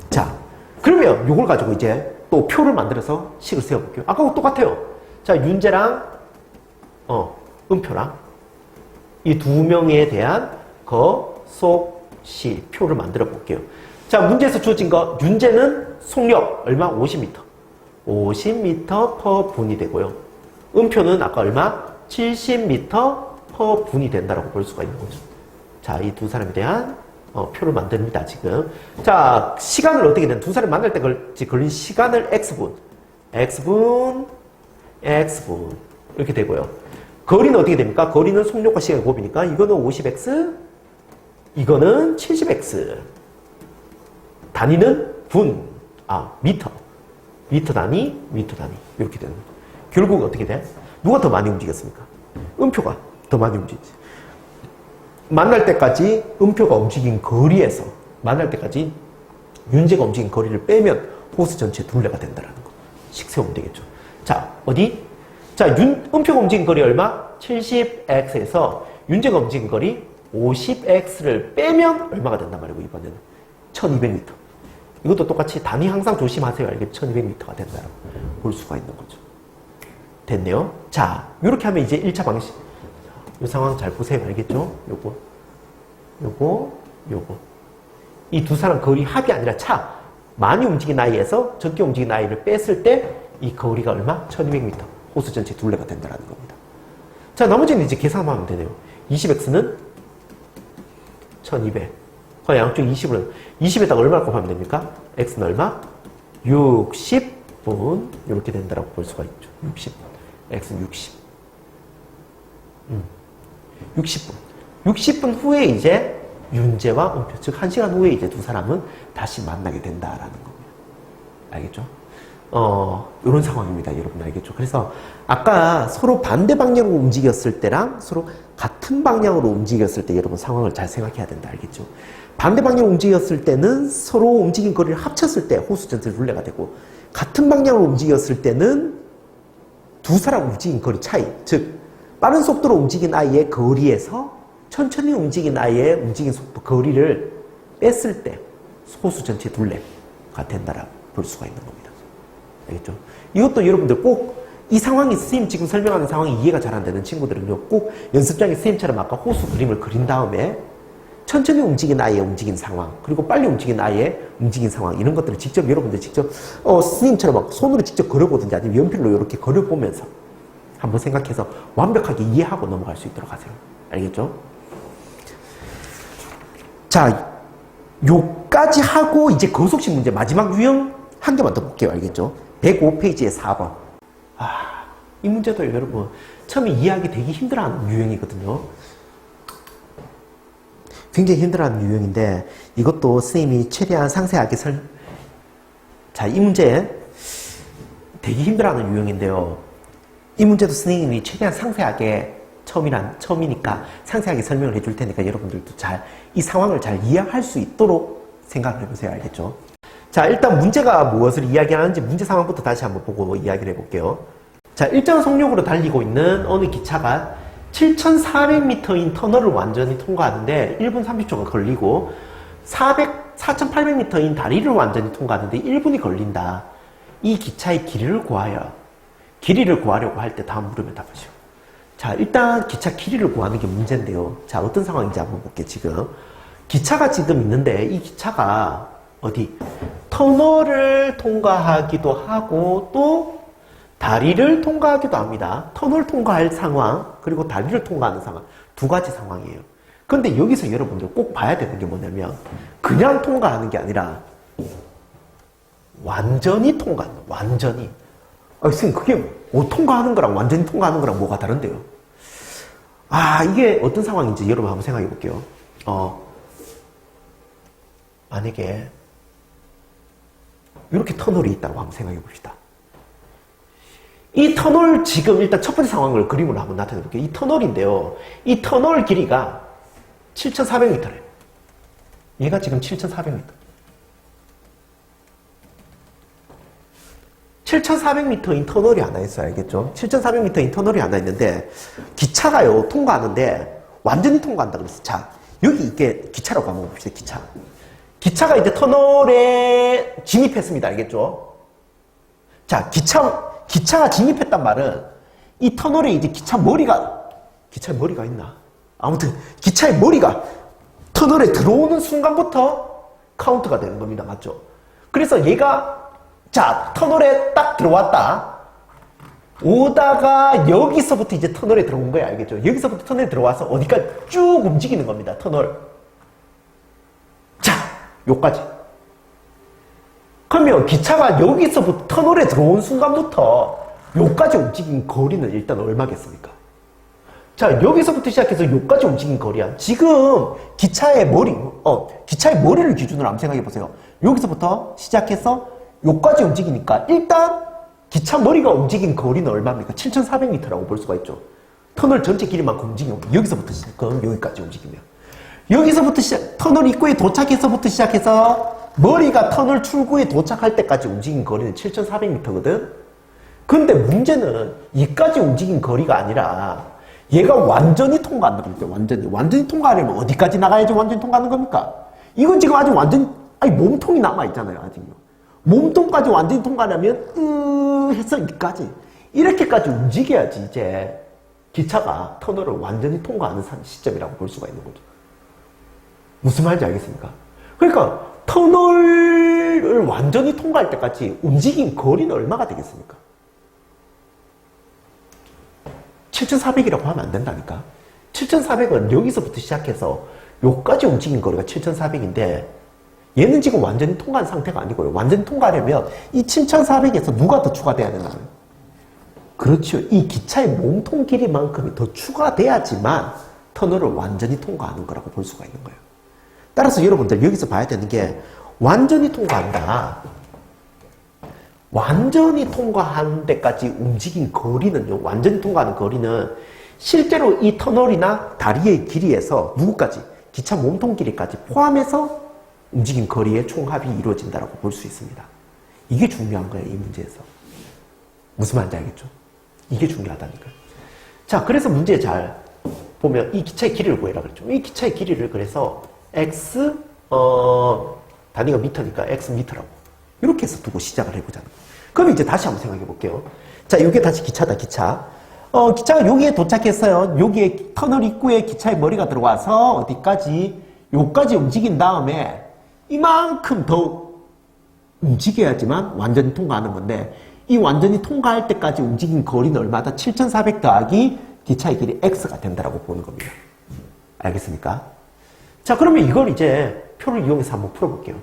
자, 그러면 이걸 가지고 이제 또 표를 만들어서 식을 세워볼게요. 아까하고 똑같아요. 자, 윤재랑 음표랑 이 두 명에 대한 거속시 표를 만들어 볼게요. 자, 문제에서 주어진 거, 윤재는 속력 얼마? 50m. 50m per 분이 되고요. 음표는 아까 얼마? 70m per 분이 된다라고 볼 수가 있는 거죠. 자, 이 두 사람에 대한 표를 만듭니다, 지금. 자, 시간을 어떻게 된? 두 사람이 만날 때 걸린 시간을 X분. 이렇게 되고요. 거리는 어떻게 됩니까? 거리는 속력과 시간의 곱이니까 이거는 50x, 이거는 70x. 단위는 분, 미터. 미터 단위. 이렇게 되는 거예요. 결국 어떻게 돼? 누가 더 많이 움직였습니까? 음표가 더 많이 움직이지. 만날 때까지 음표가 움직인 거리에서 만날 때까지 윤재가 움직인 거리를 빼면 호수 전체 둘레가 된다는 거. 식 세우면 되겠죠. 자, 어디? 자, 음표가 움직인 거리 얼마? 70x에서 윤재가 움직인 거리 50x를 빼면 얼마가 된단 말이고, 이번에는 1200m. 이것도 똑같이 단위 항상 조심하세요. 알겠죠? 1200m가 된다고 볼 수가 있는 거죠. 됐네요. 자, 이렇게 하면 이제 1차 방식. 이 상황 잘 보세요. 알겠죠? 요거. 이 두 사람 거리 합이 아니라 차. 많이 움직인 아이에서 적게 움직인 아이를 뺐을 때 이 거리가 얼마? 1200m. 호수 전체 둘레가 된다는 겁니다. 자, 나머지는 이제 계산하면 되네요. 20x는 1200. 양쪽 20을, 20에다가 얼마를 곱하면 됩니까? x는 얼마? 60 60분 이렇게 된다라고 볼 수가 있죠. 60분. x는 60. 60분. 60분 후에 이제 윤재와 은표, 즉 1시간 후에 이제 두 사람은 다시 만나게 된다라는 겁니다. 알겠죠? 이런 상황입니다. 여러분 알겠죠? 그래서 아까 서로 반대 방향으로 움직였을 때랑 서로 같은 방향으로 움직였을 때 여러분 상황을 잘 생각해야 된다. 알겠죠? 반대 방향으로 움직였을 때는 서로 움직인 거리를 합쳤을 때 호수 전체 룰레가 되고, 같은 방향으로 움직였을 때는 두 사람 움직인 거리 차이, 즉 빠른 속도로 움직인 아이의 거리에서 천천히 움직인 아이의 움직인 속도, 거리를 뺐을 때 호수 전체 둘레가 된다라고 볼 수가 있는 겁니다. 알겠죠? 이것도 여러분들 꼭 이 상황이, 선생님 지금 설명하는 상황이 이해가 잘 안 되는 친구들은요, 꼭 연습장에 선생님처럼 아까 호수 그림을 그린 다음에 천천히 움직인 아이의 움직인 상황, 그리고 빨리 움직인 아이의 움직인 상황, 이런 것들을 직접 여러분들 직접 선생님처럼 막 손으로 직접 그려보든지 아니면 연필로 이렇게 그려보면서 한번 생각해서 완벽하게 이해하고 넘어갈 수 있도록 하세요. 알겠죠? 자, 요까지 하고 이제 거속식 문제 마지막 유형 한 개만 더 볼게요. 알겠죠? 105페이지에 4번. 이 문제도 여러분 처음에 이해하기 되게 힘들어하는 유형이거든요. 굉장히 힘들어하는 유형인데 이것도 선생님이 최대한 상세하게 자, 이 문제 되게 힘들어하는 유형인데요. 이 문제도 선생님이 최대한 상세하게 처음이니까 상세하게 설명을 해줄 테니까 여러분들도 잘 이 상황을 잘 이해할 수 있도록 생각을 해보세요. 알겠죠? 자, 일단 문제가 무엇을 이야기하는지 문제 상황부터 다시 한번 보고 이야기를 해볼게요. 자, 일정 속력으로 달리고 있는 어느 기차가 7,400m인 터널을 완전히 통과하는데 1분 30초가 걸리고 4,800m인 다리를 완전히 통과하는데 1분이 걸린다. 이 기차의 길이를 구하려고 할 때 다음 물음에 답하시오. 자, 일단 기차 길이를 구하는 게 문제인데요. 자, 어떤 상황인지 한번 볼게요. 지금 기차가 지금 있는데 이 기차가 어디 터널을 통과하기도 하고 또 다리를 통과하기도 합니다. 터널 통과할 상황 그리고 다리를 통과하는 상황, 두 가지 상황이에요. 그런데 여기서 여러분들 꼭 봐야 되는 게 뭐냐면 그냥 통과하는 게 아니라 완전히 통과하는 거예요. 완전히. 선생님, 그게 못 통과하는 거랑 완전히 통과하는 거랑 뭐가 다른데요? 이게 어떤 상황인지 여러분 한번 생각해 볼게요. 만약에 이렇게 터널이 있다고 한번 생각해 봅시다. 이 터널 지금 일단 첫 번째 상황을 그림으로 한번 나타내 볼게요. 이 터널인데요. 이 터널 길이가 7,400m래요. 얘가 지금 7,400m. 7,400m인 터널이 하나 있어요. 알겠죠? 7,400m인 터널이 하나 있는데 기차가요 통과하는데 완전히 통과한다 그랬어요. 자, 여기 이게 기차라고 한번 봅시다. 기차가 이제 터널에 진입했습니다. 알겠죠? 자, 기차가 진입했단 말은 이 터널에 이제 기차의 머리가 있나? 아무튼 기차의 머리가 터널에 들어오는 순간부터 카운트가 되는 겁니다. 맞죠? 그래서 얘가 자, 터널에 딱 들어왔다. 오다가 여기서부터 이제 터널에 들어온 거야. 알겠죠? 여기서부터 터널에 들어와서 어디까지 쭉 움직이는 겁니다. 터널. 자, 요까지. 그러면 기차가 여기서부터 터널에 들어온 순간부터 요까지 움직인 거리는 일단 얼마겠습니까? 자, 여기서부터 시작해서 요까지 움직인 거리야. 지금 기차의 머리를 기준으로 한번 생각해 보세요. 여기서부터 시작해서 요까지 움직이니까 일단 기차 머리가 움직인 거리는 얼마입니까? 7,400m라고 볼 수가 있죠. 터널 전체 길이만큼 움직이면 여기서부터 그럼 여기까지 움직이면 여기서부터 터널 입구에 도착해서부터 시작해서 머리가 터널 출구에 도착할 때까지 움직인 거리는 7,400m거든. 근데 문제는 여기까지 움직인 거리가 아니라 얘가 완전히 통과한다 그랬죠. 완전히 통과하려면 어디까지 나가야지 완전히 통과하는 겁니까? 이건 지금 아직 몸통이 남아있잖아요. 아직요. 몸통까지 완전히 통과하려면 해서 이렇게까지 움직여야지 이제 기차가 터널을 완전히 통과하는 시점이라고 볼 수가 있는 거죠. 무슨 말인지 알겠습니까? 그러니까 터널을 완전히 통과할 때까지 움직인 거리는 얼마가 되겠습니까? 7,400이라고 하면 안 된다니까. 7,400은 여기서부터 시작해서 여기까지 움직인 거리가 7,400인데 얘는 지금 완전히 통과한 상태가 아니고요. 완전히 통과하려면 이 7400에서 누가 더 추가돼야 되나요? 그렇죠. 이 기차의 몸통 길이만큼이 더 추가돼야지만 터널을 완전히 통과하는 거라고 볼 수가 있는 거예요. 따라서 여러분들 여기서 봐야 되는 게 완전히 통과한다. 완전히 통과하는 데까지 움직인 거리는요. 완전히 통과하는 거리는 실제로 이 터널이나 다리의 길이에서 누구까지? 기차 몸통 길이까지 포함해서 움직인 거리의 총합이 이루어진다고 볼 수 있습니다. 이게 중요한 거예요. 이 문제에서. 무슨 말인지 알겠죠? 이게 중요하다니까요. 자, 그래서 문제 잘 보면 이 기차의 길이를 구해라 그랬죠. 이 기차의 길이를 그래서 x 단위가 미터니까 x 미터라고 이렇게 해서 두고 시작을 해보자는 거예요. 그럼 이제 다시 한번 생각해 볼게요. 자, 이게 다시 기차다, 기차. 기차가 여기에 도착했어요. 여기에 터널 입구에 기차의 머리가 들어와서 어디까지? 여기까지 움직인 다음에 이만큼 더 움직여야지만 완전히 통과하는 건데 이 완전히 통과할 때까지 움직인 거리는 얼마다? 7400 더하기 기차의 길이 x가 된다라고 보는 겁니다. 알겠습니까? 자, 그러면 이걸 이제 표를 이용해서 한번 풀어볼게요.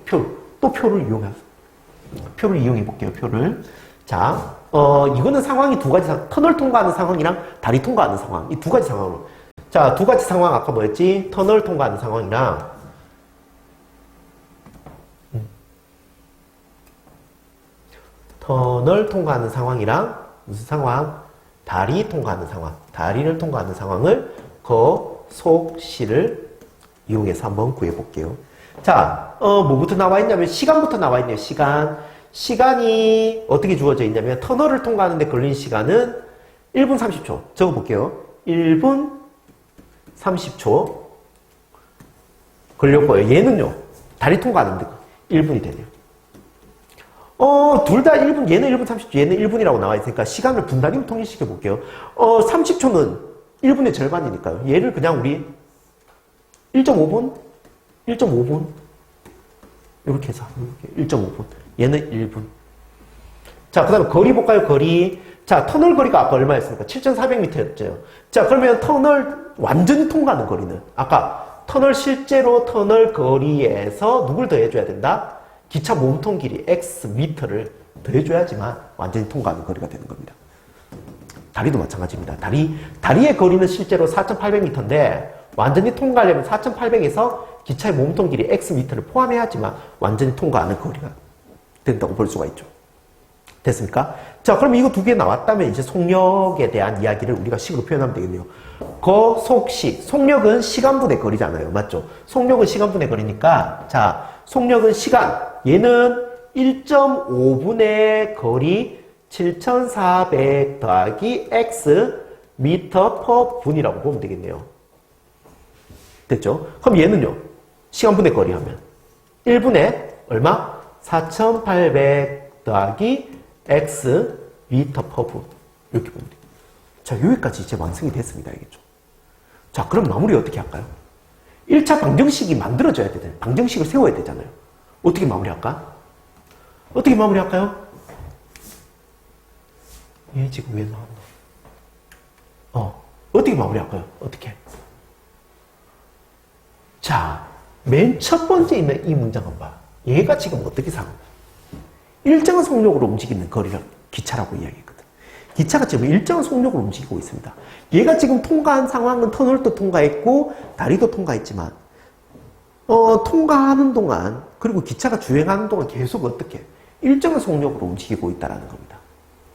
또 표를 이용해 볼게요. 표를. 자, 이거는 상황이 두 가지 터널 통과하는 상황이랑 다리 통과하는 상황. 이 두 가지 상황으로. 자, 두 가지 상황 아까 뭐였지? 터널 통과하는 상황이랑 터널 통과하는 상황이랑 무슨 상황? 다리 통과하는 상황. 다리를 통과하는 상황을 거속시를 이용해서 한번 구해볼게요. 자, 뭐부터 나와 있냐면 시간부터 나와 있네요. 시간이 어떻게 주어져 있냐면 터널을 통과하는데 걸린 시간은 1분 30초. 적어볼게요. 1분 30초 걸렸고요. 얘는요. 다리 통과하는데 1분이 되네요. 둘 다 1분, 얘는 1분 30초, 얘는 1분이라고 나와 있으니까 시간을 분단위로 통일시켜 볼게요. 30초는 1분의 절반이니까요. 얘를 그냥 우리 1.5분, 1.5분 이렇게 해서 1.5분. 얘는 1분. 자, 그 다음에 거리 볼까요? 거리. 자, 터널 거리가 아까 얼마였습니까? 7,400m였죠. 자, 그러면 터널 완전히 통과하는 거리는 아까 실제로 터널 거리에서 누굴 더해줘야 된다? 기차 몸통 길이 x 미터를 더해줘야지만 완전히 통과하는 거리가 되는 겁니다. 다리도 마찬가지입니다. 다리의 거리는 실제로 4,800m인데 완전히 통과하려면 4,800에서 기차의 몸통 길이 x 미터를 포함해야지만 완전히 통과하는 거리가 된다고 볼 수가 있죠. 됐습니까? 자, 그럼 이거 두 개 나왔다면 이제 속력에 대한 이야기를 우리가 식으로 표현하면 되겠네요. 거속시. 속력은 시간분의 거리잖아요. 맞죠? 속력은 시간분의 거리니까 자, 속력은 시간. 얘는 1.5분의 거리 7,400 더하기 x 미터 퍼 분이라고 보면 되겠네요. 됐죠? 그럼 얘는요. 시간분의 거리 하면 1분의 얼마? 4,800 더하기 x 미터 퍼 분. 이렇게 보면 돼요. 자, 여기까지 이제 완성이 됐습니다. 알겠죠? 자, 그럼 마무리 어떻게 할까요? 1차 방정식이 만들어져야 되잖아요. 방정식을 세워야 되잖아요. 어떻게 마무리할까? 어떻게 마무리할까요? 얘 지금 왜 나왔나? 어떻게 마무리할까요? 어떻게? 자, 맨 첫 번째 있는 이 문장은 봐. 얘가 지금 어떻게 사는 거야? 일정한 속력으로 움직이는 거리를 기차라고 이야기했거든. 기차가 지금 일정한 속력으로 움직이고 있습니다. 얘가 지금 통과한 상황은 터널도 통과했고 다리도 통과했지만 통과하는 동안 그리고 기차가 주행하는 동안 계속 어떻게 일정한 속력으로 움직이고 있다는 겁니다.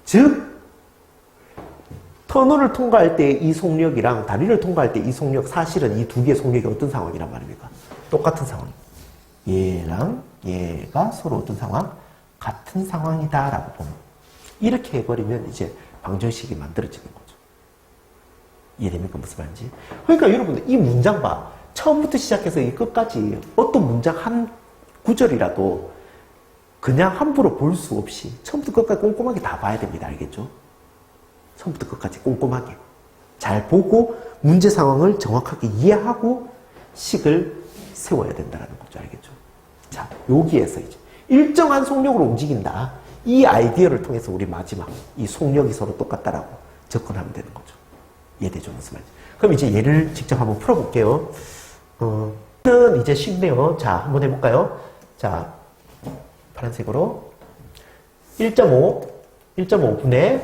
즉 터널을 통과할 때 이 속력이랑 다리를 통과할 때 이 속력 사실은 이 두 개의 속력이 어떤 상황이란 말입니까? 똑같은 상황. 얘랑 얘가 서로 어떤 상황? 같은 상황이다라고 보면 이렇게 해버리면 이제 방정식이 만들어지는 거죠. 이해됩니까? 무슨 말인지? 그러니까 여러분들 이 문장 봐. 처음부터 시작해서 이 끝까지 어떤 문장 한 구절이라도 그냥 함부로 볼 수 없이 처음부터 끝까지 꼼꼼하게 다 봐야 됩니다. 알겠죠? 처음부터 끝까지 꼼꼼하게 잘 보고 문제 상황을 정확하게 이해하고 식을 세워야 된다는 거죠. 알겠죠? 자, 여기에서 이제 일정한 속력으로 움직인다. 이 아이디어를 통해서 우리 마지막 이 속력이 서로 똑같다라고 접근하면 되는 거죠. 이해되죠? 무슨 말인지. 그럼 이제 얘를 직접 한번 풀어볼게요. 는 이제 쉽네요. 자, 한번 해볼까요? 자, 파란색으로 1.5분의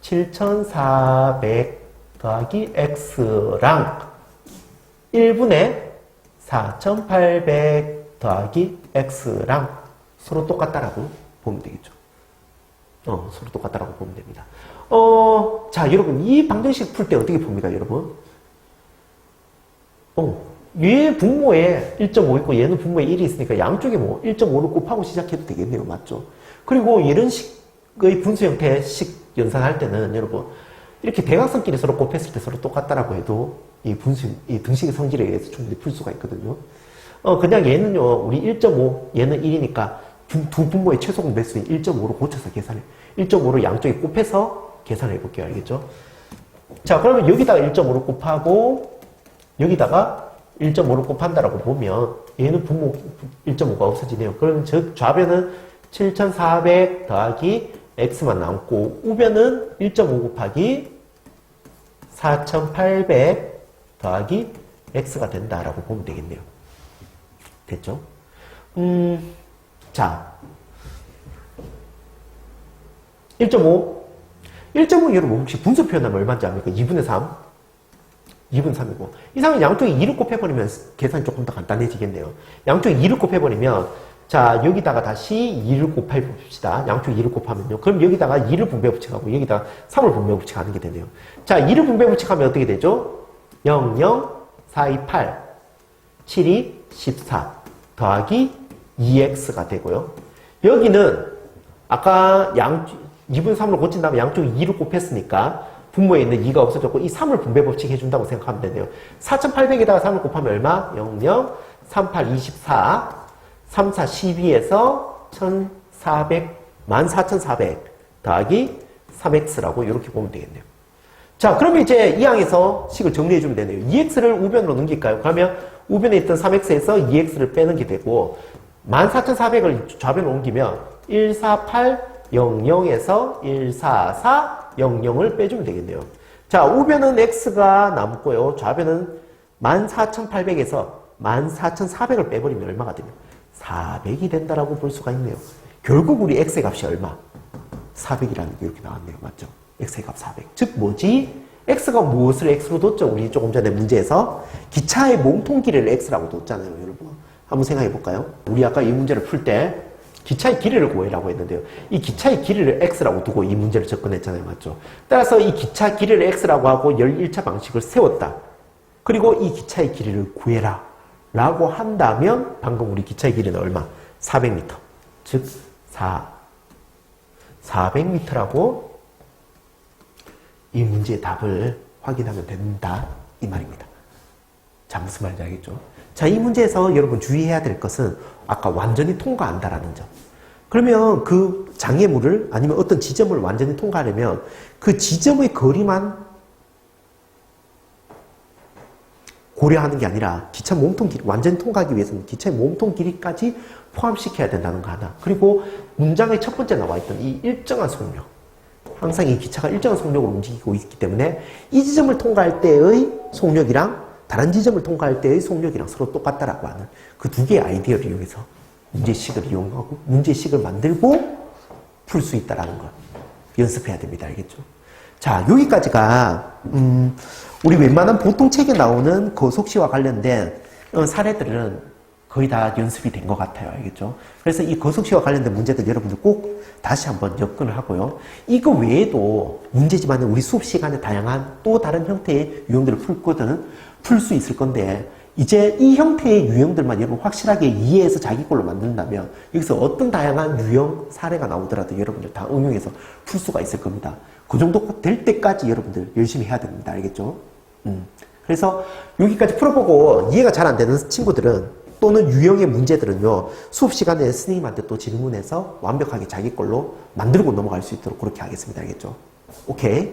7400 더하기 x랑 1분의 4800 더하기 x랑 서로 똑같다라고 보면 되겠죠. 서로 똑같다라고 보면 됩니다. 자, 여러분, 이 방정식 풀 때 어떻게 봅니까, 여러분? 얘 분모에 1.5 있고 얘는 분모에 1이 있으니까 양쪽에 뭐 1.5를 곱하고 시작해도 되겠네요. 맞죠? 그리고 이런 식의 분수 형태의 식 연산할 때는 여러분, 이렇게 대각선끼리 서로 곱했을 때 서로 똑같다라고 해도 이 등식의 성질에 의해서 충분히 풀 수가 있거든요. 그냥 얘는요, 우리 1.5, 얘는 1이니까 두 분모의 최소공 배수인 1.5로 고쳐서 계산해. 1.5로 양쪽에 곱해서 계산해 볼게요. 알겠죠? 자, 그러면 여기다가 1.5로 곱하고, 여기다가 1.5로 곱한다라고 보면, 얘는 분모 1.5가 없어지네요. 그러면 즉, 좌변은 7400 더하기 x만 남고, 우변은 1.5 곱하기 4800 더하기 x가 된다라고 보면 되겠네요. 됐죠? 자, 1.5 여러분 혹시 분수 표현하면 얼마인지 압니까? 2분의 3 2분의 3이고 이상은 양쪽에 2를 곱해버리면 계산이 조금 더 간단해지겠네요. 양쪽에 2를 곱해버리면 자, 여기다가 다시 2를 곱해봅시다. 양쪽에 2를 곱하면요. 그럼 여기다가 2를 분배 부칙하고 여기다가 3을 분배 부칙하는 게 되네요. 자, 2를 분배 부칙하면 어떻게 되죠? 0, 0, 4, 2, 8 7, 2, 14 더하기 2x가 되고요. 여기는 아까 2분의 3으로 고친 다음에 양쪽에 2를 곱했으니까 분모에 있는 2가 없어졌고 이 3을 분배 법칙 해준다고 생각하면 되네요. 4800에다가 3을 곱하면 얼마? 0, 0, 3, 8, 24 3, 4, 12에서 1400 14,400 더하기 3x라고 이렇게 보면 되겠네요. 자, 그러면 이제 이 항에서 식을 정리해주면 되네요. 2x를 우변으로 넘길까요? 그러면 우변에 있던 3x에서 2x를 빼는 게 되고 14,400을 좌변으로 옮기면 14800에서 14400을 빼주면 되겠네요. 자, 우변은 x가 남고요. 좌변은 14,800에서 14,400을 빼버리면 얼마가 되면 400이 된다라고 볼 수가 있네요. 결국 우리 x의 값이 얼마? 400이라는 게 이렇게 나왔네요. 맞죠? x의 값 400. 즉 뭐지? x가 무엇을 x로 뒀죠? 우리 조금 전에 문제에서 기차의 몸통 길이를 x라고 뒀잖아요. 여러분 한번 생각해 볼까요? 우리 아까 이 문제를 풀 때 기차의 길이를 구해라고 했는데요. 이 기차의 길이를 x라고 두고 이 문제를 접근했잖아요. 맞죠? 따라서 이 기차 길이를 x라고 하고 열 1차 방식을 세웠다. 그리고 이 기차의 길이를 구해라 라고 한다면 방금 우리 기차의 길이는 얼마? 400m. 즉 400m라고 이 문제의 답을 확인하면 된다 이 말입니다. 자, 무슨 말인지 알겠죠? 자, 이 문제에서 여러분 주의해야 될 것은 아까 완전히 통과한다라는 점. 그러면 그 장애물을 아니면 어떤 지점을 완전히 통과하려면 그 지점의 거리만 고려하는 게 아니라 기차 몸통 길이 완전히 통과하기 위해서는 기차의 몸통 길이까지 포함시켜야 된다는 거 하나. 그리고 문장의 첫 번째 나와 있던 이 일정한 속력. 항상 이 기차가 일정한 속력으로 움직이고 있기 때문에 이 지점을 통과할 때의 속력이랑 다른 지점을 통과할 때의 속력이랑 서로 똑같다라고 하는 그 두 개의 아이디어를 이용해서 문제식을 이용하고 문제식을 만들고 풀 수 있다라는 걸 연습해야 됩니다. 알겠죠? 자, 여기까지가 우리 웬만한 보통 책에 나오는 거속시와 관련된 사례들은 거의 다 연습이 된 것 같아요. 알겠죠? 그래서 이 거속시와 관련된 문제들 여러분들 꼭 다시 한번 접근을 하고요. 이거 외에도 문제지만 우리 수업 시간에 다양한 또 다른 형태의 유형들을 풀 수 있을 건데 이제 이 형태의 유형들만 여러분 확실하게 이해해서 자기 걸로 만든다면 여기서 어떤 다양한 유형 사례가 나오더라도 여러분들 다 응용해서 풀 수가 있을 겁니다. 그 정도 될 때까지 여러분들 열심히 해야 됩니다. 알겠죠? 그래서 여기까지 풀어보고 이해가 잘 안 되는 친구들은 또는 유형의 문제들은요, 수업 시간에 스님한테 또 질문해서 완벽하게 자기 걸로 만들고 넘어갈 수 있도록 그렇게 하겠습니다. 알겠죠? 오케이.